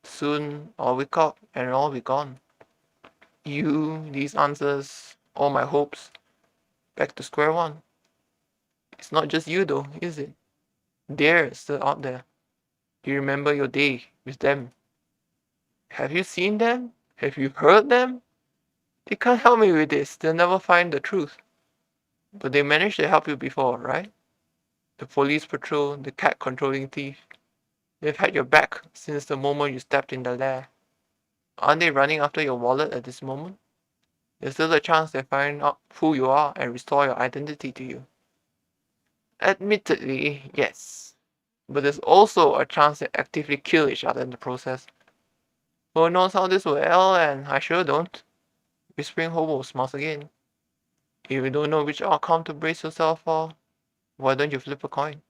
Soon, I'll wake up and it'll all be gone. You, these answers, all my hopes, back to square one. It's not just you though, is it? They're still out there. Do you remember your day with them? Have you seen them? Have you heard them? They can't help me with this. They'll never find the truth. But they managed to help you before, right? The police patrol, the cat controlling thief. They've had your back since the moment you stepped in the lair. Aren't they running after your wallet at this moment? There's still a chance they find out who you are and restore your identity to you. Admittedly, yes. But there's also a chance they actively kill each other in the process. Who knows how this will end, and I sure don't. Whispering Hobo smiles again. If you don't know which outcome to brace yourself for, why don't you flip a coin?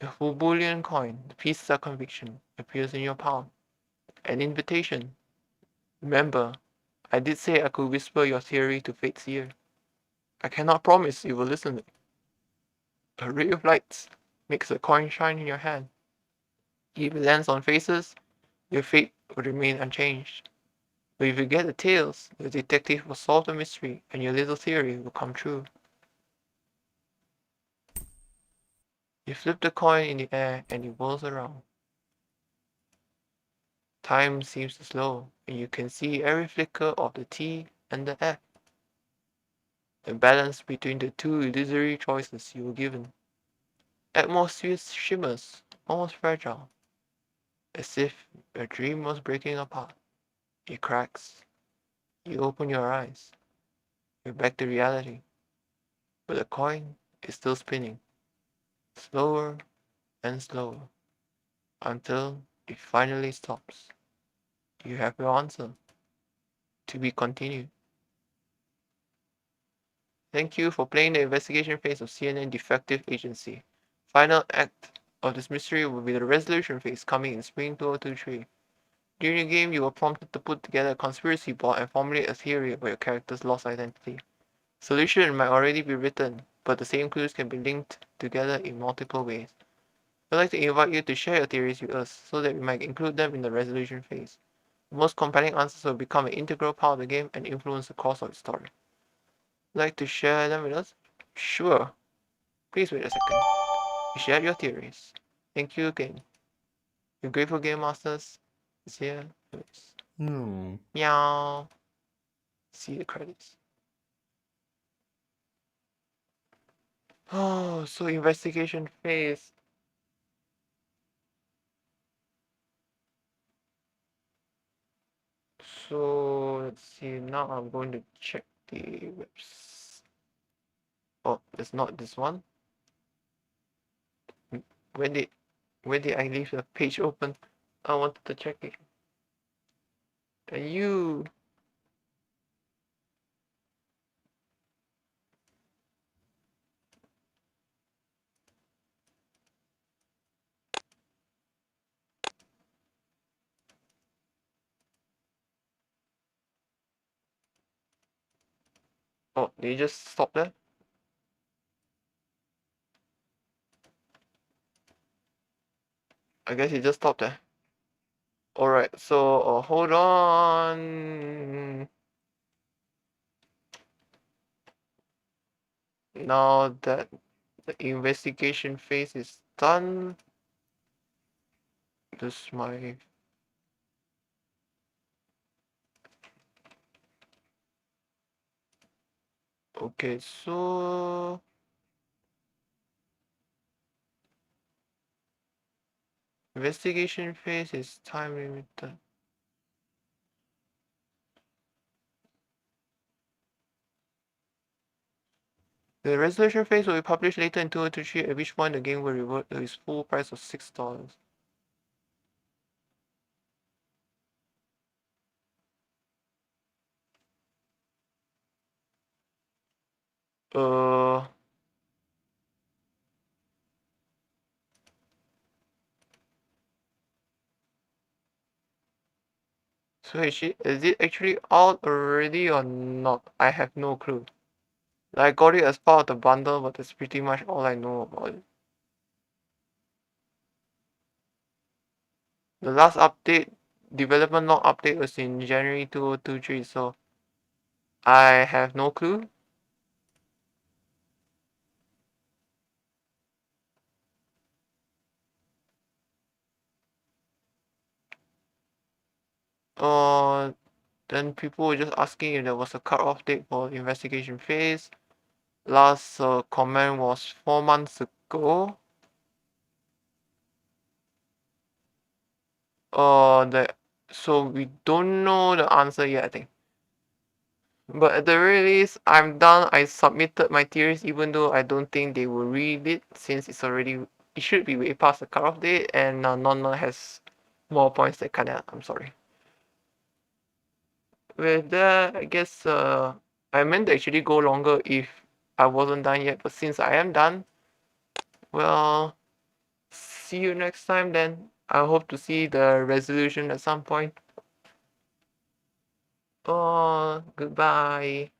A full bullion coin, the piece of conviction, appears in your palm. An invitation. Remember, I did say I could whisper your theory to fate's ear. I cannot promise you will listen. A ray of light makes the coin shine in your hand. If it lands on faces, your fate will remain unchanged. But if you get the tails, the detective will solve the mystery and your little theory will come true. You flip the coin in the air and it whirls around. Time seems to slow, and you can see every flicker of the T and the F. The balance between the two illusory choices you were given. Atmosphere shimmers, almost fragile, as if your dream was breaking apart. It cracks. You open your eyes. You're back to reality. But the coin is still spinning, slower and slower, until it finally stops. You have your answer. To be continued. Thank you for playing the investigation phase of CNN Defective Agency. Final act of this mystery will be the resolution phase coming in spring 2023. During the game, you are prompted to put together a conspiracy plot and formulate a theory about your character's lost identity. Solution might already be written, but the same clues can be linked together in multiple ways. I'd like to invite you to share your theories with us so that we might include them in the resolution phase. The most compelling answers will become an integral part of the game and influence the course of its story. Like to share them with us? Sure. Please wait a second. Share your theories. Thank you again. Your grateful game masters is here. No. Meow. See the credits. Oh, so investigation phase. So let's see. Now I'm going to check the webs. Oh, it's not this one. When did I leave the page open? I wanted to check it. And you. Oh, did you just stop there? I guess you just stopped there. Alright, so hold on. Now that the investigation phase is done, this my okay, so investigation phase is time limited. The resolution phase will be published later in 2023, at which point the game will revert to its full price of $6. Uh, so is it actually out already or not? I have no clue. I got it as part of the bundle, but that's pretty much all I know about it. The last update, development log update, was in January 2023, so I have no clue. Then people were just asking if there was a cutoff date for investigation phase. Last comment was 4 months ago. So we don't know the answer yet, I think. But at the very least, I'm done. I submitted my theories, even though I don't think they will read it, since it should be way past the cutoff date, and Nonna has more points than Kanel. I'm sorry. With that, I guess I meant to actually go longer if I wasn't done yet, but since I am done, well, see you next time then. I hope to see the resolution at some point. Oh, goodbye.